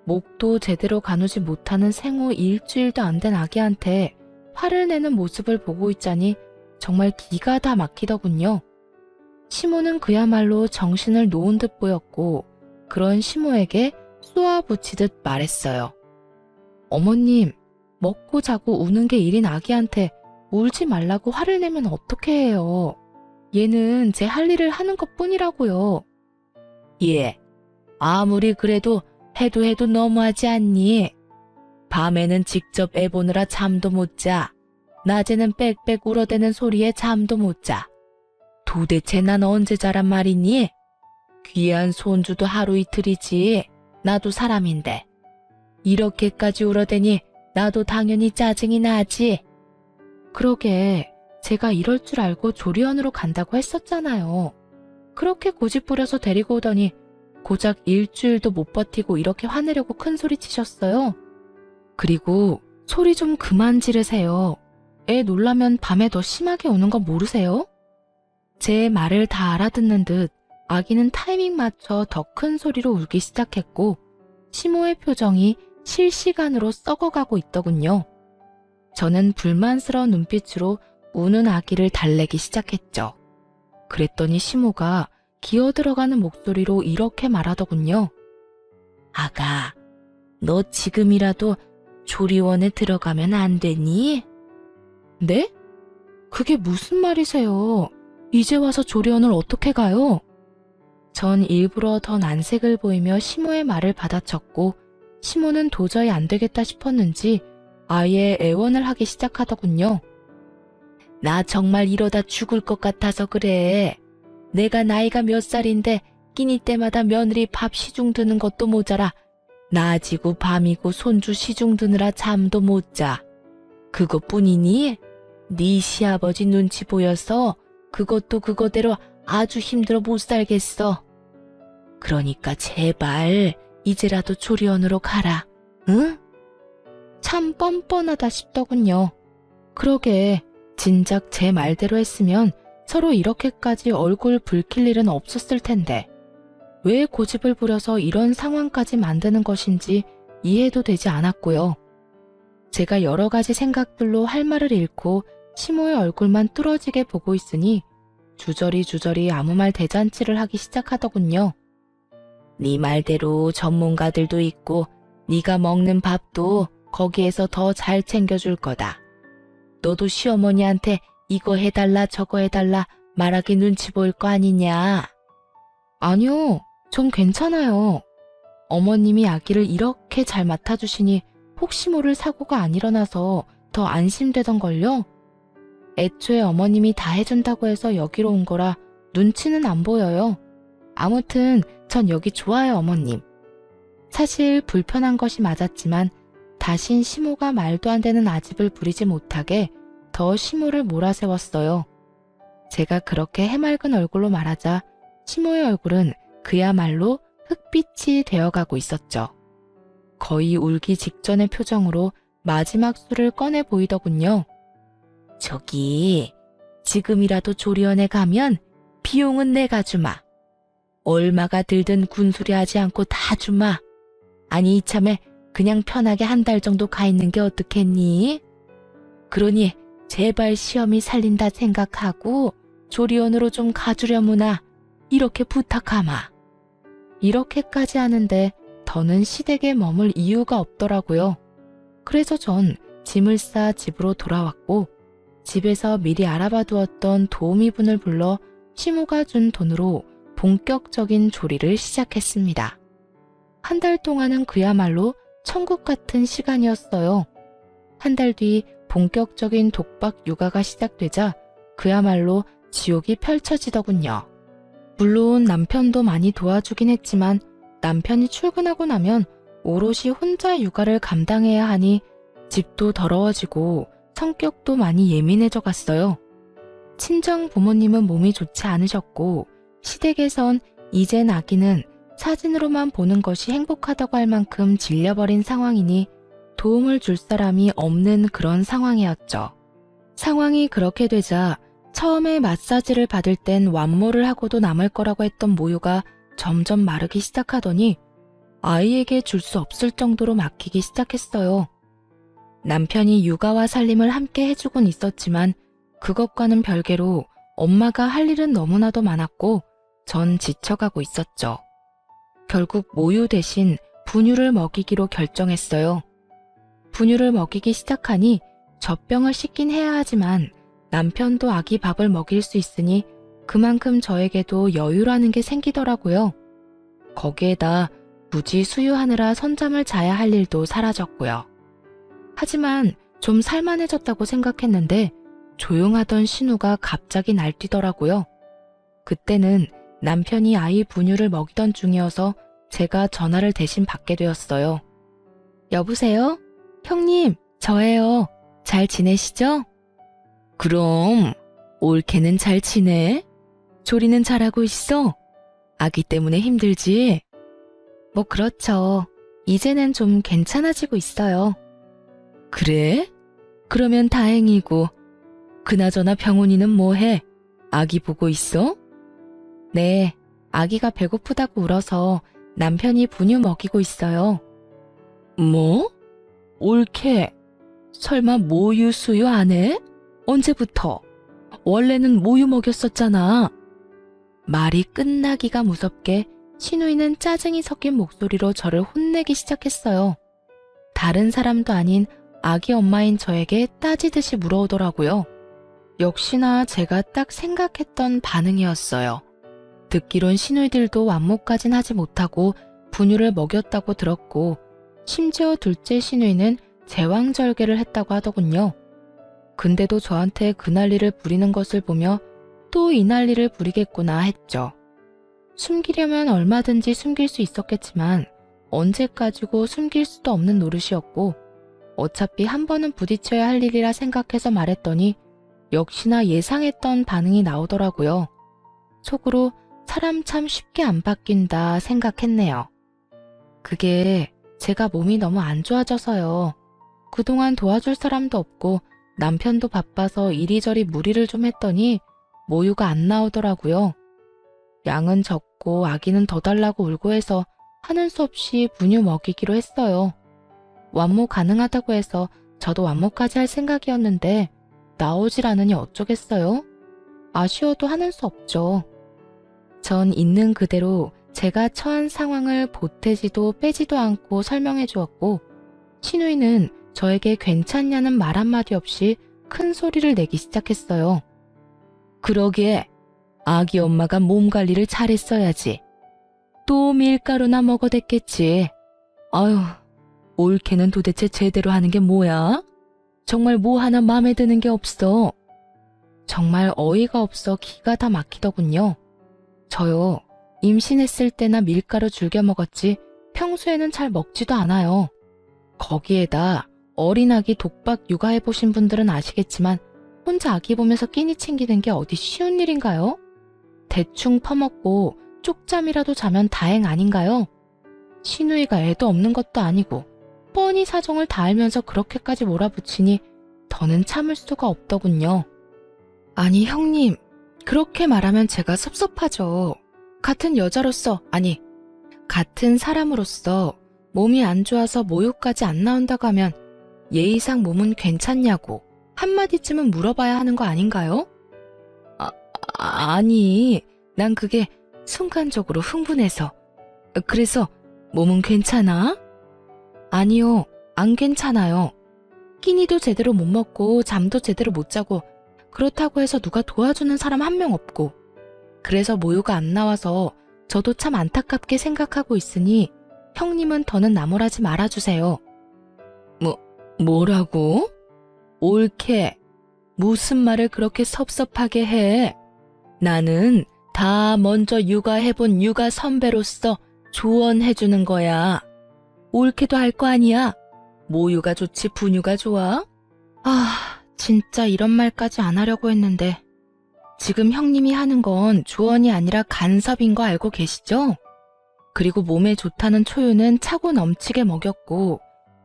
목도 제대로 가누지 못하는 생후 일주일도 안 된 아기한테 화를 내는 모습을 보고 있자니 정말 기가 다 막히더군요. 시모는 그야말로 정신을 놓은 듯 보였고, 그런 시모에게 쏘아붙이듯 말했어요. 어머님, 먹고 자고 우는 게 일인 아기한테 울지 말라고 화를 내면 어떻게 해요? 얘는 제 할 일을 하는 것 뿐이라고요. 예, 아무리 그래도 해도 너무하지 않니? 밤에는 직접 애 보느라 잠도 못 자. 낮에는 빽빽 울어대는 소리에 잠도 못 자. 도대체 난 언제 자란 말이니? 귀한 손주도 하루 이틀이지. 나도 사람인데. 이렇게까지 울어대니 나도 당연히 짜증이 나지. 그러게 제가 이럴 줄 알고 조리원으로 간다고 했었잖아요. 그렇게 고집 부려서 데리고 오더니 고작 일주일도 못 버티고 이렇게 화내려고 큰 소리 치셨어요. 그리고 소리 좀 그만 지르세요. 애 놀라면 밤에 더 심하게 우는 거 모르세요? 제 말을 다 알아듣는 듯 아기는 타이밍 맞춰 더 큰 소리로 울기 시작했고, 시모의 표정이 실시간으로 썩어가고 있더군요. 저는 불만스러운 눈빛으로 우는 아기를 달래기 시작했죠. 그랬더니 시모가 기어들어가는 목소리로 이렇게 말하더군요. 아가, 너 지금이라도 조리원에 들어가면 안 되니? 네? 그게 무슨 말이세요? 이제 와서 조리원을 어떻게 가요? 전 일부러 더 난색을 보이며 시모의 말을 받아쳤고, 시모는 도저히 안 되겠다 싶었는지 아예 애원을 하기 시작하더군요. 나 정말 이러다 죽을 것 같아서 그래. 내가 나이가 몇 살인데 끼니 때마다 며느리 밥 시중 드는 것도 모자라 낮이고 밤이고 손주 시중 드느라 잠도 못 자. 그것뿐이니? 네 시아버지 눈치 보여서 그것도 그거대로 아주 힘들어 못 살겠어. 그러니까 제발 이제라도 조리원으로 가라. 응? 참 뻔뻔하다 싶더군요. 그러게 진작 제 말대로 했으면 서로 이렇게까지 얼굴 붉힐 일은 없었을 텐데 왜 고집을 부려서 이런 상황까지 만드는 것인지 이해도 되지 않았고요. 제가 여러 가지 생각들로 할 말을 잃고 시모의 얼굴만 뚫어지게 보고 있으니 주저리 아무 말 대잔치를 하기 시작하더군요. 네 말대로 전문가들도 있고 네가 먹는 밥도 거기에서 더 잘 챙겨줄 거다. 너도 시어머니한테 이거 해달라 저거 해달라 말하기 눈치 보일 거 아니냐. 아니요, 전 괜찮아요. 어머님이 아기를 이렇게 잘 맡아주시니 혹시 모를 사고가 안 일어나서 더 안심되던걸요. 애초에 어머님이 다 해준다고 해서 여기로 온 거라 눈치는 안 보여요. 아무튼 전 여기 좋아요, 어머님. 사실 불편한 것이 맞았지만 다신 시모가 말도 안 되는 아집을 부리지 못하게 더 시모를 몰아세웠어요. 제가 그렇게 해맑은 얼굴로 말하자 시모의 얼굴은 그야말로 흑빛이 되어가고 있었죠. 거의 울기 직전의 표정으로 마지막 수를 꺼내 보이더군요. 저기, 지금이라도 조리원에 가면 비용은 내가 주마. 얼마가 들든 군소리 하지 않고 다 주마. 아니 이참에 그냥 편하게 한 달 정도 가 있는 게 어떻겠니? 그러니 제발 시험이 살린다 생각하고 조리원으로 좀 가주려무나 이렇게 부탁하마. 이렇게까지 하는데 더는 시댁에 머물 이유가 없더라고요. 그래서 전 짐을 싸 집으로 돌아왔고 집에서 미리 알아봐 두었던 도우미분을 불러 시모가 준 돈으로 본격적인 조리를 시작했습니다. 한 달 동안은 그야말로 천국 같은 시간이었어요. 한 달 뒤 본격적인 독박 육아가 시작되자 그야말로 지옥이 펼쳐지더군요. 물론 남편도 많이 도와주긴 했지만 남편이 출근하고 나면 오롯이 혼자 육아를 감당해야 하니 집도 더러워지고 성격도 많이 예민해져 갔어요. 친정 부모님은 몸이 좋지 않으셨고 시댁에선 이젠 아기는 사진으로만 보는 것이 행복하다고 할 만큼 질려버린 상황이니 도움을 줄 사람이 없는 그런 상황이었죠. 상황이 그렇게 되자 처음에 마사지를 받을 땐 완모를 하고도 남을 거라고 했던 모유가 점점 마르기 시작하더니 아이에게 줄 수 없을 정도로 막히기 시작했어요. 남편이 육아와 살림을 함께 해주곤 있었지만 그것과는 별개로 엄마가 할 일은 너무나도 많았고 전 지쳐가고 있었죠. 결국 모유 대신 분유를 먹이기로 결정했어요. 분유를 먹이기 시작하니 젖병을 씻긴 해야 하지만 남편도 아기 밥을 먹일 수 있으니 그만큼 저에게도 여유라는 게 생기더라고요. 거기에다 굳이 수유하느라 선잠을 자야 할 일도 사라졌고요. 하지만 좀 살만해졌다고 생각했는데 조용하던 신우가 갑자기 날뛰더라고요. 그때는 남편이 아이 분유를 먹이던 중이어서 제가 전화를 대신 받게 되었어요. 여보세요? 형님, 저예요. 잘 지내시죠? 그럼 올케는 잘 지내? 조리는 잘하고 있어? 아기 때문에 힘들지? 뭐 그렇죠. 이제는 좀 괜찮아지고 있어요. 그래? 그러면 다행이고. 그나저나 병훈이는 뭐해? 아기 보고 있어? 네, 아기가 배고프다고 울어서 남편이 분유 먹이고 있어요. 뭐? 올케, 설마 모유 수유 안 해? 언제부터? 원래는 모유 먹였었잖아. 말이 끝나기가 무섭게 신우이는 짜증이 섞인 목소리로 저를 혼내기 시작했어요. 다른 사람도 아닌 아기 엄마인 저에게 따지듯이 물어오더라고요. 역시나 제가 딱 생각했던 반응이었어요. 듣기론 시누이들도 완모까진 하지 못하고 분유를 먹였다고 들었고 심지어 둘째 시누이는 제왕절개를 했다고 하더군요. 근데도 저한테 그 난리를 부리는 것을 보며 또 이 난리를 부리겠구나 했죠. 숨기려면 얼마든지 숨길 수 있었겠지만 언제까지고 숨길 수도 없는 노릇이었고 어차피 한 번은 부딪혀야 할 일이라 생각해서 말했더니 역시나 예상했던 반응이 나오더라고요. 속으로 사람 참 쉽게 안 바뀐다 생각했네요. 그게 제가 몸이 너무 안 좋아져서요. 그동안 도와줄 사람도 없고 남편도 바빠서 이리저리 무리를 좀 했더니 모유가 안 나오더라고요. 양은 적고 아기는 더 달라고 울고 해서 하는 수 없이 분유 먹이기로 했어요. 완모 가능하다고 해서 저도 완모까지 할 생각이었는데 나오질 않으니 어쩌겠어요? 아쉬워도 하는 수 없죠. 전 있는 그대로 제가 처한 상황을 보태지도 빼지도 않고 설명해 주었고 신우이는 저에게 괜찮냐는 말 한마디 없이 큰 소리를 내기 시작했어요. 그러게 아기 엄마가 몸 관리를 잘했어야지. 또 밀가루나 먹어댔겠지. 아유, 올케는 도대체 제대로 하는 게 뭐야? 정말 뭐 하나 마음에 드는 게 없어. 정말 어이가 없어 기가 다 막히더군요. 저요, 임신했을 때나 밀가루 즐겨 먹었지 평소에는 잘 먹지도 않아요. 거기에다 어린아기 독박 육아해보신 분들은 아시겠지만 혼자 아기 보면서 끼니 챙기는 게 어디 쉬운 일인가요? 대충 퍼먹고 쪽잠이라도 자면 다행 아닌가요? 시누이가 애도 없는 것도 아니고 뻔히 사정을 다 알면서 그렇게까지 몰아붙이니 더는 참을 수가 없더군요. 아니 형님, 그렇게 말하면 제가 섭섭하죠. 같은 여자로서, 아니 같은 사람으로서 몸이 안 좋아서 모유까지 안 나온다고 하면 예의상 몸은 괜찮냐고 한마디쯤은 물어봐야 하는 거 아닌가요? 아니, 난 그게 순간적으로 흥분해서. 그래서 몸은 괜찮아? 아니요, 안 괜찮아요. 끼니도 제대로 못 먹고 잠도 제대로 못 자고 그렇다고 해서 누가 도와주는 사람 한 명 없고 그래서 모유가 안 나와서 저도 참 안타깝게 생각하고 있으니 형님은 더는 나무라지 말아주세요. 뭐라고? 옳게. 무슨 말을 그렇게 섭섭하게 해? 나는 다 먼저 육아해본 육아 선배로서 조언해주는 거야. 옳게도 할 거 아니야. 모유가 좋지 분유가 좋아? 진짜 이런 말까지 안 하려고 했는데 지금 형님이 하는 건 조언이 아니라 간섭인 거 알고 계시죠? 그리고 몸에 좋다는 초유는 차고 넘치게 먹였고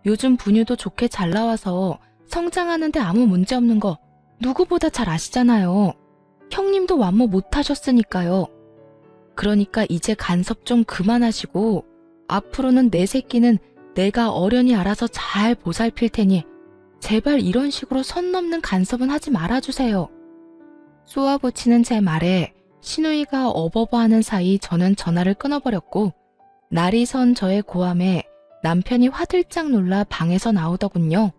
요즘 분유도 좋게 잘 나와서 성장하는데 아무 문제 없는 거 누구보다 잘 아시잖아요. 형님도 완모 못하셨으니까요. 그러니까 이제 간섭 좀 그만하시고 앞으로는 내 새끼는 내가 어련히 알아서 잘 보살필 테니 제발 이런 식으로 선 넘는 간섭은 하지 말아주세요. 쏘아붙이는 제 말에 신우이가 어버버하는 사이 저는 전화를 끊어버렸고 날이 선 저의 고함에 남편이 화들짝 놀라 방에서 나오더군요.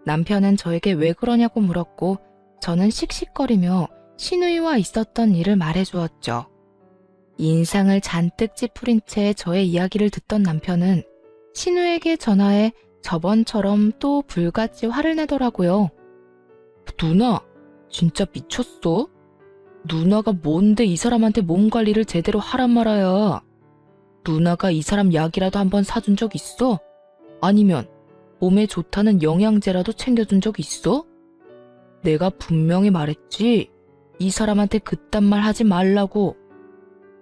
남편은 저에게 왜 그러냐고 물었고 저는 씩씩거리며 신우이와 있었던 일을 말해주었죠. 인상을 잔뜩 찌푸린 채 저의 이야기를 듣던 남편은 신우에게 전화해 저번처럼 또 불같이 화를 내더라고요. 누나, 진짜 미쳤어? 누나가 뭔데 이 사람한테 몸 관리를 제대로 하란 말아야. 누나가 이 사람 약이라도 한번 사준 적 있어? 아니면 몸에 좋다는 영양제라도 챙겨준 적 있어? 내가 분명히 말했지. 이 사람한테 그딴 말 하지 말라고.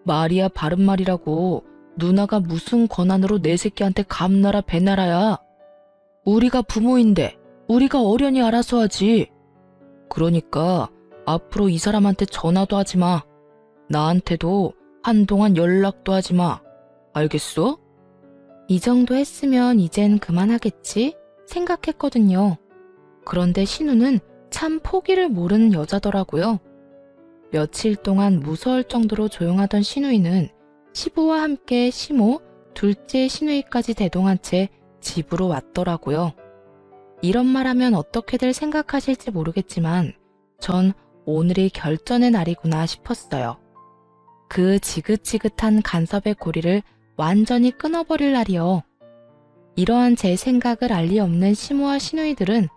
말이야 바른 말이라고. 누나가 무슨 권한으로 내 새끼한테 감나라 배나라야. 우리가 부모인데 우리가 어련히 알아서 하지. 그러니까 앞으로 이 사람한테 전화도 하지 마. 나한테도 한동안 연락도 하지 마. 알겠어? 이 정도 했으면 이젠 그만하겠지 생각했거든요. 그런데 신우는 참 포기를 모르는 여자더라고요. 며칠 동안 무서울 정도로 조용하던 신우이는 시부와 함께 시모, 둘째 신우이까지 대동한 채 집으로 왔더라고요. 이런 말하면 어떻게들 생각하실지 모르겠지만 전 오늘이 결전의 날이구나 싶었어요. 그 지긋지긋한 간섭의 고리를 완전히 끊어버릴 날이요. 이러한 제 생각을 알 리 없는 시모와 신우이들은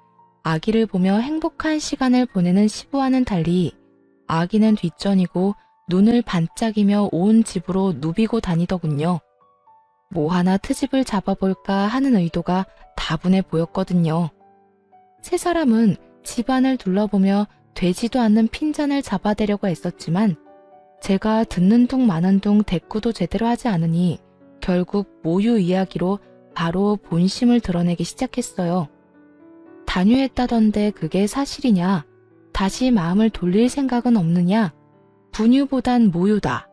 아기를 보며 행복한 시간을 보내는 시부와는 달리 아기는 뒷전이고 눈을 반짝이며 온 집으로 누비고 다니더군요. 뭐 하나 트집을 잡아볼까 하는 의도가 다분해 보였거든요. 세 사람은 집안을 둘러보며 되지도 않는 핀잔을 잡아대려고 애썼지만 제가 듣는 둥 마는 둥 대꾸도 제대로 하지 않으니 결국 모유 이야기로 바로 본심을 드러내기 시작했어요. 단유했다던데 그게 사실이냐? 다시 마음을 돌릴 생각은 없느냐? 분유보단 모유다.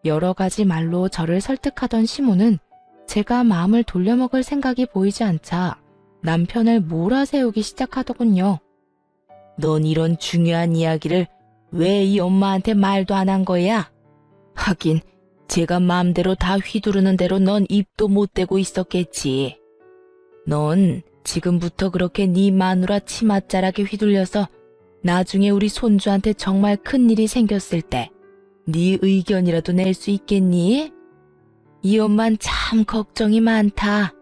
여러 가지 말로 저를 설득하던 시모는 제가 마음을 돌려먹을 생각이 보이지 않자 남편을 몰아세우기 시작하더군요. 넌 이런 중요한 이야기를 왜 이 엄마한테 말도 안 한 거야? 하긴 제가 마음대로 다 휘두르는 대로 넌 입도 못 대고 있었겠지. 넌 지금부터 그렇게 네 마누라 치맛자락에 휘둘려서 나중에 우리 손주한테 정말 큰일이 생겼을 때 네 의견이라도 낼 수 있겠니? 이 엄만 참 걱정이 많다.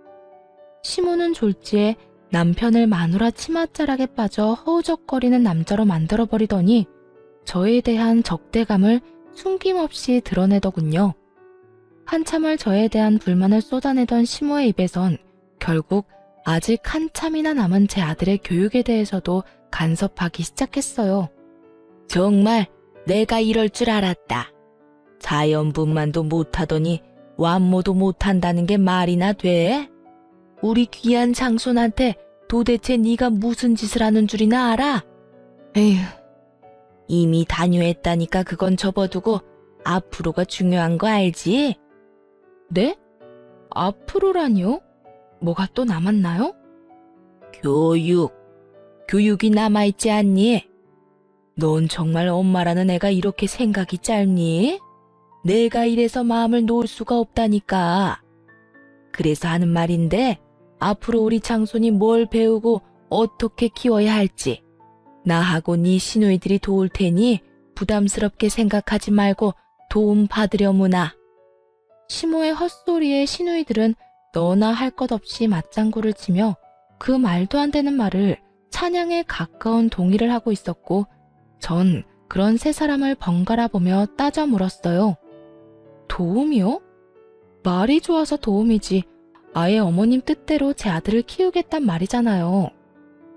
시모는 졸지에 남편을 마누라 치맛자락에 빠져 허우적거리는 남자로 만들어버리더니 저에 대한 적대감을 숨김없이 드러내더군요. 한참을 저에 대한 불만을 쏟아내던 시모의 입에선 결국 아직 한참이나 남은 제 아들의 교육에 대해서도 간섭하기 시작했어요. 정말 내가 이럴 줄 알았다. 자연분만도 못하더니 완모도 못한다는 게 말이나 돼? 우리 귀한 장손한테 도대체 네가 무슨 짓을 하는 줄이나 알아? 에휴, 이미 단유했다니까 그건 접어두고 앞으로가 중요한 거 알지? 네? 앞으로라니요? 뭐가 또 남았나요? 교육이 남아있지 않니? 넌 정말 엄마라는 애가 이렇게 생각이 짧니? 내가 이래서 마음을 놓을 수가 없다니까. 그래서 하는 말인데 앞으로 우리 장손이 뭘 배우고 어떻게 키워야 할지 나하고 네 시누이들이 도울 테니 부담스럽게 생각하지 말고 도움 받으려무나. 시모의 헛소리에 시누이들은 너나 할 것 없이 맞장구를 치며 그 말도 안 되는 말을 찬양에 가까운 동의를 하고 있었고 전 그런 세 사람을 번갈아 보며 따져 물었어요. 도움이요? 말이 좋아서 도움이지 아예 어머님 뜻대로 제 아들을 키우겠단 말이잖아요.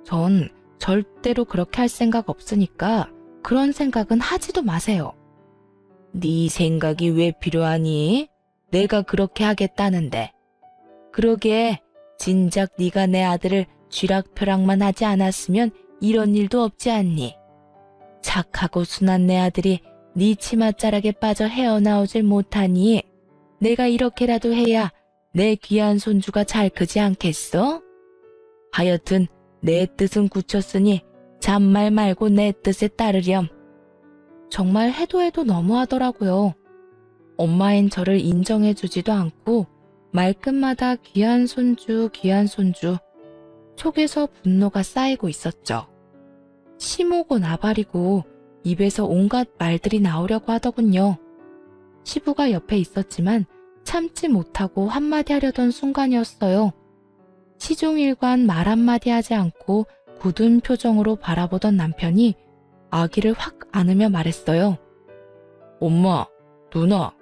전 절대로 그렇게 할 생각 없으니까 그런 생각은 하지도 마세요. 네 생각이 왜 필요하니? 내가 그렇게 하겠다는데. 그러게 진작 네가 내 아들을 쥐락펴락만 하지 않았으면 이런 일도 없지 않니? 착하고 순한 내 아들이 네 치맛자락에 빠져 헤어나오질 못하니 내가 이렇게라도 해야 내 귀한 손주가 잘 크지 않겠어? 하여튼 내 뜻은 굳혔으니 잔말 말고 내 뜻에 따르렴. 정말 해도 해도 너무하더라고요. 엄마인 저를 인정해주지도 않고 말끝마다 귀한 손주, 귀한 손주. 속에서 분노가 쌓이고 있었죠. 시모고 나발이고 입에서 온갖 말들이 나오려고 하더군요. 시부가 옆에 있었지만 참지 못하고 한마디 하려던 순간이었어요. 시종일관 말 한마디 하지 않고 굳은 표정으로 바라보던 남편이 아기를 확 안으며 말했어요. 엄마, 누나,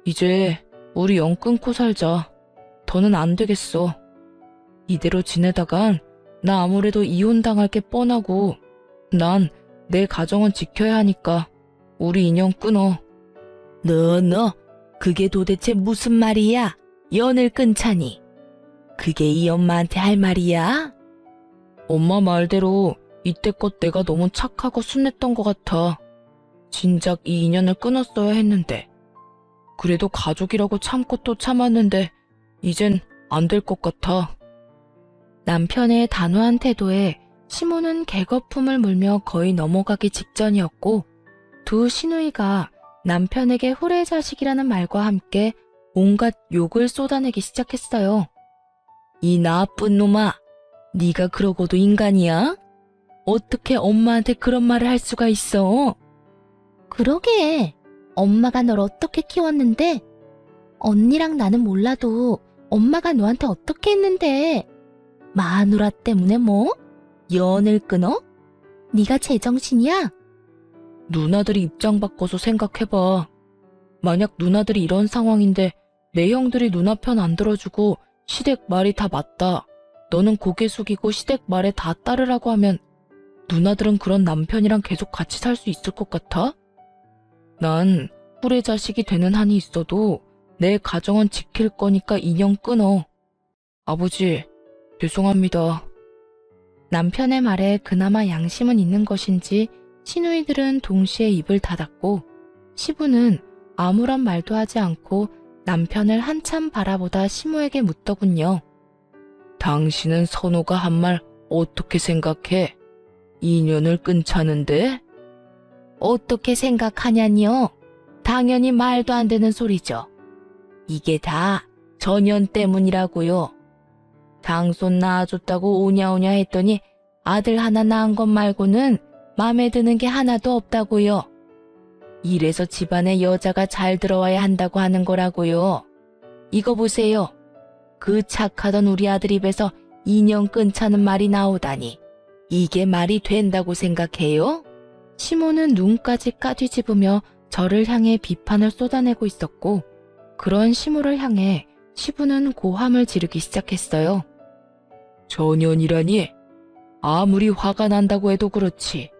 이제 우리 영 끊고 살자. 더는 안 되겠어. 이대로 지내다간 나 아무래도 이혼당할 게 뻔하고 난 내 가정은 지켜야 하니까 우리 인연 끊어. 너 그게 도대체 무슨 말이야? 연을 끊자니. 그게 이 엄마한테 할 말이야? 엄마 말대로 이때껏 내가 너무 착하고 순했던 것 같아. 진작 이 인연을 끊었어야 했는데. 그래도 가족이라고 참고 또 참았는데 이젠 안 될 것 같아. 남편의 단호한 태도에 시모는 개거품을 물며 거의 넘어가기 직전이었고 두 시누이가 남편에게 후레자식이라는 말과 함께 온갖 욕을 쏟아내기 시작했어요. 이 나쁜 놈아, 네가 그러고도 인간이야? 어떻게 엄마한테 그런 말을 할 수가 있어? 그러게, 엄마가 널 어떻게 키웠는데? 언니랑 나는 몰라도 엄마가 너한테 어떻게 했는데? 마누라 때문에 뭐? 연을 끊어? 네가 제정신이야? 누나들이 입장 바꿔서 생각해봐. 만약 누나들이 이런 상황인데 내 형들이 누나 편 안 들어주고 시댁 말이 다 맞다. 너는 고개 숙이고 시댁 말에 다 따르라고 하면 누나들은 그런 남편이랑 계속 같이 살 수 있을 것 같아? 난 후레자식이 되는 한이 있어도 내 가정은 지킬 거니까 인연 끊어. 아버지, 죄송합니다. 남편의 말에 그나마 양심은 있는 것인지 시누이들은 동시에 입을 닫았고 시부는 아무런 말도 하지 않고 남편을 한참 바라보다 시모에게 묻더군요. 당신은 선호가 한 말 어떻게 생각해? 인연을 끊자는데? 어떻게 생각하냐니요? 당연히 말도 안 되는 소리죠. 이게 다 전연 때문이라고요. 장손 낳아줬다고 오냐오냐 했더니 아들 하나 낳은 것 말고는 맘에 드는 게 하나도 없다고요. 이래서 집안에 여자가 잘 들어와야 한다고 하는 거라고요. 이거 보세요. 그 착하던 우리 아들 입에서 인연 끊자는 말이 나오다니. 이게 말이 된다고 생각해요? 시모는 눈까지 까뒤집으며 저를 향해 비판을 쏟아내고 있었고 그런 시모를 향해 시부는 고함을 지르기 시작했어요. 전연이라니? 아무리 화가 난다고 해도 그렇지.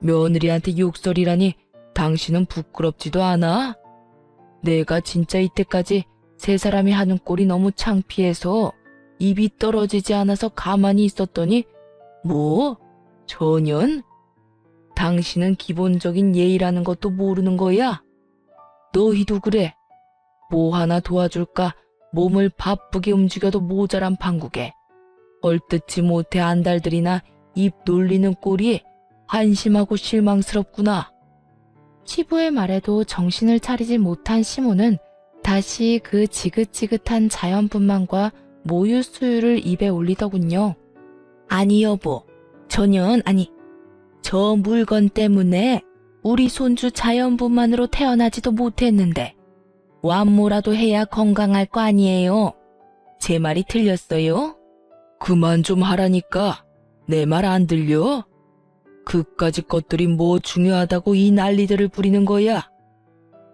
며느리한테 욕설이라니 당신은 부끄럽지도 않아? 내가 진짜 이때까지 세 사람이 하는 꼴이 너무 창피해서 입이 떨어지지 않아서 가만히 있었더니 뭐? 전연? 당신은 기본적인 예의라는 것도 모르는 거야? 너희도 그래. 뭐 하나 도와줄까 몸을 바쁘게 움직여도 모자란 판국에 얼뜻지 못해 안달들이나 입 놀리는 꼴이 한심하고 실망스럽구나. 시부의 말에도 정신을 차리지 못한 시모는 다시 그 지긋지긋한 자연분만과 모유 수유를 입에 올리더군요. 아니 여보, 저 물건 때문에 우리 손주 자연분만으로 태어나지도 못했는데 완모라도 해야 건강할 거 아니에요. 제 말이 틀렸어요? 그만 좀 하라니까. 내 말 안 들려? 그까짓 것들이 뭐 중요하다고 이 난리들을 부리는 거야?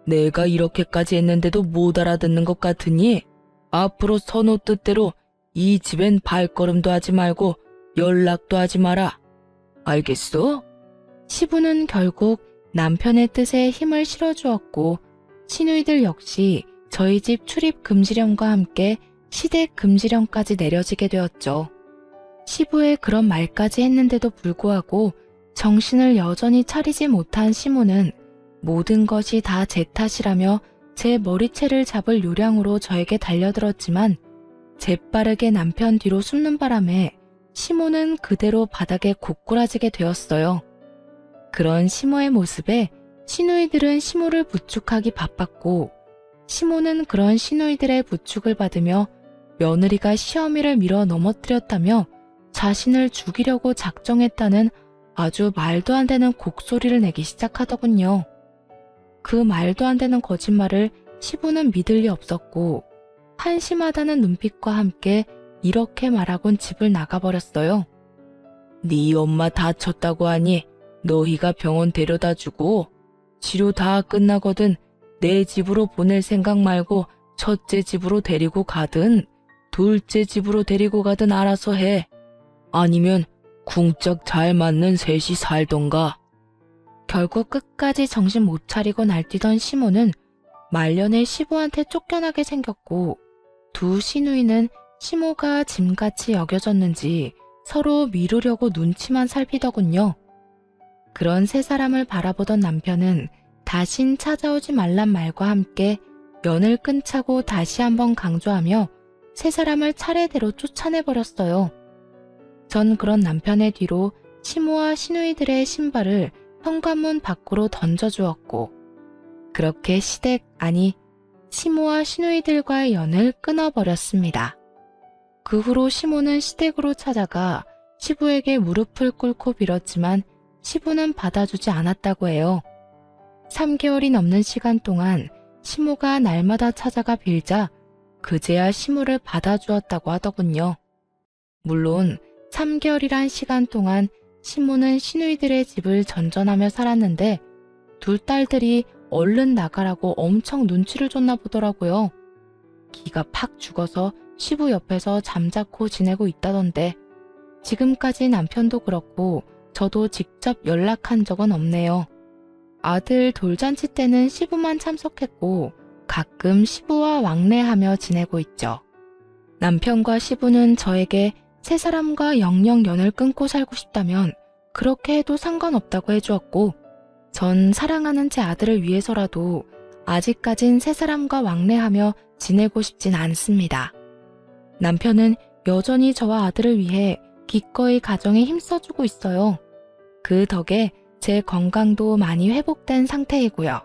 내가 이렇게까지 했는데도 못 알아듣는 것 같으니 앞으로 선호 뜻대로 이 집엔 발걸음도 하지 말고 연락도 하지 마라. 알겠어? 시부는 결국 남편의 뜻에 힘을 실어주었고 시누이들 역시 저희 집 출입 금지령과 함께 시댁 금지령까지 내려지게 되었죠. 시부의 그런 말까지 했는데도 불구하고 정신을 여전히 차리지 못한 시모는 모든 것이 다 제 탓이라며 제 머리채를 잡을 요량으로 저에게 달려들었지만 재빠르게 남편 뒤로 숨는 바람에 시모는 그대로 바닥에 고꾸라지게 되었어요. 그런 시모의 모습에 시누이들은 시모를 부축하기 바빴고 시모는 그런 시누이들의 부축을 받으며 며느리가 시어미를 밀어 넘어뜨렸다며 자신을 죽이려고 작정했다는 아주 말도 안 되는 곡소리를 내기 시작하더군요. 그 말도 안 되는 거짓말을 시부는 믿을 리 없었고 한심하다는 눈빛과 함께 이렇게 말하곤 집을 나가버렸어요. 네 엄마 다쳤다고 하니 너희가 병원 데려다 주고 치료 다 끝나거든 내 집으로 보낼 생각 말고 첫째 집으로 데리고 가든 둘째 집으로 데리고 가든 알아서 해. 아니면 궁짝 잘 맞는 셋이 살던가. 결국 끝까지 정신 못 차리고 날뛰던 시모는 말년에 시부한테 쫓겨나게 생겼고 두 시누이는 시모가 짐같이 여겨졌는지 서로 미루려고 눈치만 살피더군요. 그런 세 사람을 바라보던 남편은 다신 찾아오지 말란 말과 함께 연을 끊자고 다시 한번 강조하며 세 사람을 차례대로 쫓아내버렸어요. 전 그런 남편의 뒤로 시모와 시누이들의 신발을 현관문 밖으로 던져주었고 그렇게 시모와 시누이들과의 연을 끊어버렸습니다. 그 후로 시모는 시댁으로 찾아가 시부에게 무릎을 꿇고 빌었지만 시부는 받아주지 않았다고 해요. 3개월이 넘는 시간 동안 시모가 날마다 찾아가 빌자 그제야 시모를 받아주었다고 하더군요. 물론 3개월이란 시간 동안 시모는 시누이들의 집을 전전하며 살았는데 둘 딸들이 얼른 나가라고 엄청 눈치를 줬나 보더라고요. 기가 팍 죽어서 시부 옆에서 잠자코 지내고 있다던데 지금까지 남편도 그렇고 저도 직접 연락한 적은 없네요. 아들 돌잔치 때는 시부만 참석했고 가끔 시부와 왕래하며 지내고 있죠. 남편과 시부는 저에게 세 사람과 영영 연을 끊고 살고 싶다면 그렇게 해도 상관없다고 해주었고 전 사랑하는 제 아들을 위해서라도 아직까진 세 사람과 왕래하며 지내고 싶진 않습니다. 남편은 여전히 저와 아들을 위해 기꺼이 가정에 힘써주고 있어요. 그 덕에 제 건강도 많이 회복된 상태이고요.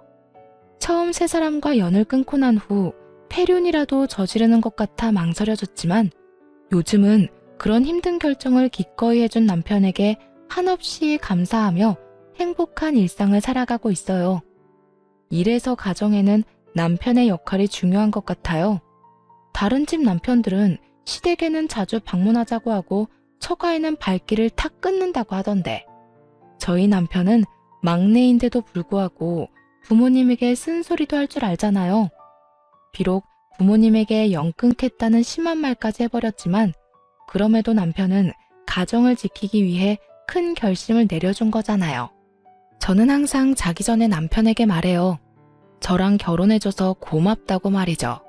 처음 세 사람과 연을 끊고 난 후 폐륜이라도 저지르는 것 같아 망설여졌지만 요즘은 그런 힘든 결정을 기꺼이 해준 남편에게 한없이 감사하며 행복한 일상을 살아가고 있어요. 이래서 가정에는 남편의 역할이 중요한 것 같아요. 다른 집 남편들은 시댁에는 자주 방문하자고 하고 처가에는 발길을 탁 끊는다고 하던데 저희 남편은 막내인데도 불구하고 부모님에게 쓴소리도 할 줄 알잖아요. 비록 부모님에게 영 끊겠다는 심한 말까지 해버렸지만 그럼에도 남편은 가정을 지키기 위해 큰 결심을 내려준 거잖아요. 저는 항상 자기 전에 남편에게 말해요. 저랑 결혼해줘서 고맙다고 말이죠.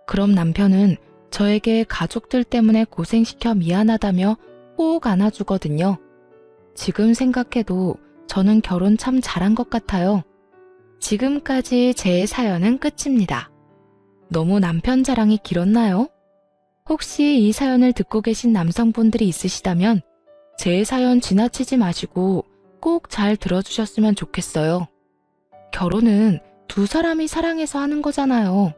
그럼 남편은 저에게 가족들 때문에 고생시켜 미안하다며 꼭 안아주거든요. 지금 생각해도 저는 결혼 참 잘한 것 같아요. 지금까지 제 사연은 끝입니다. 너무 남편 자랑이 길었나요? 혹시 이 사연을 듣고 계신 남성분들이 있으시다면 제 사연 지나치지 마시고 꼭 잘 들어주셨으면 좋겠어요. 결혼은 두 사람이 사랑해서 하는 거잖아요.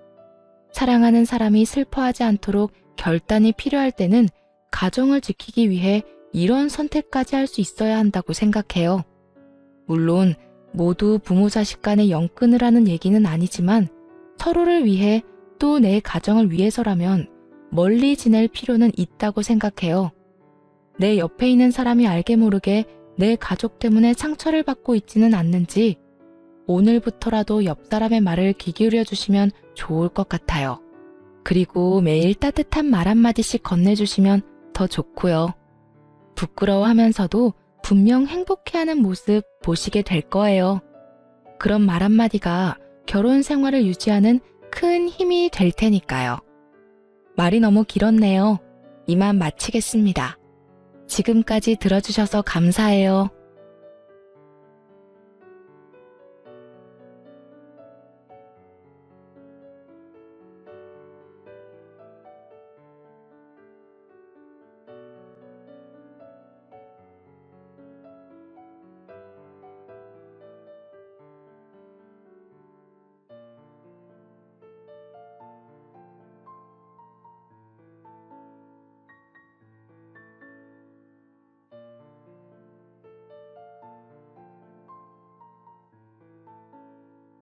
사랑하는 사람이 슬퍼하지 않도록 결단이 필요할 때는 가정을 지키기 위해 이런 선택까지 할 수 있어야 한다고 생각해요. 물론 모두 부모 자식 간의 영 끊으라는 얘기는 아니지만 서로를 위해 또 내 가정을 위해서라면 멀리 지낼 필요는 있다고 생각해요. 내 옆에 있는 사람이 알게 모르게 내 가족 때문에 상처를 받고 있지는 않는지 오늘부터라도 옆 사람의 말을 귀 기울여 주시면 좋을 것 같아요. 그리고 매일 따뜻한 말 한마디씩 건네주시면 더 좋고요. 부끄러워하면서도 분명 행복해하는 모습 보시게 될 거예요. 그런 말 한마디가 결혼 생활을 유지하는 큰 힘이 될 테니까요. 말이 너무 길었네요. 이만 마치겠습니다. 지금까지 들어주셔서 감사해요.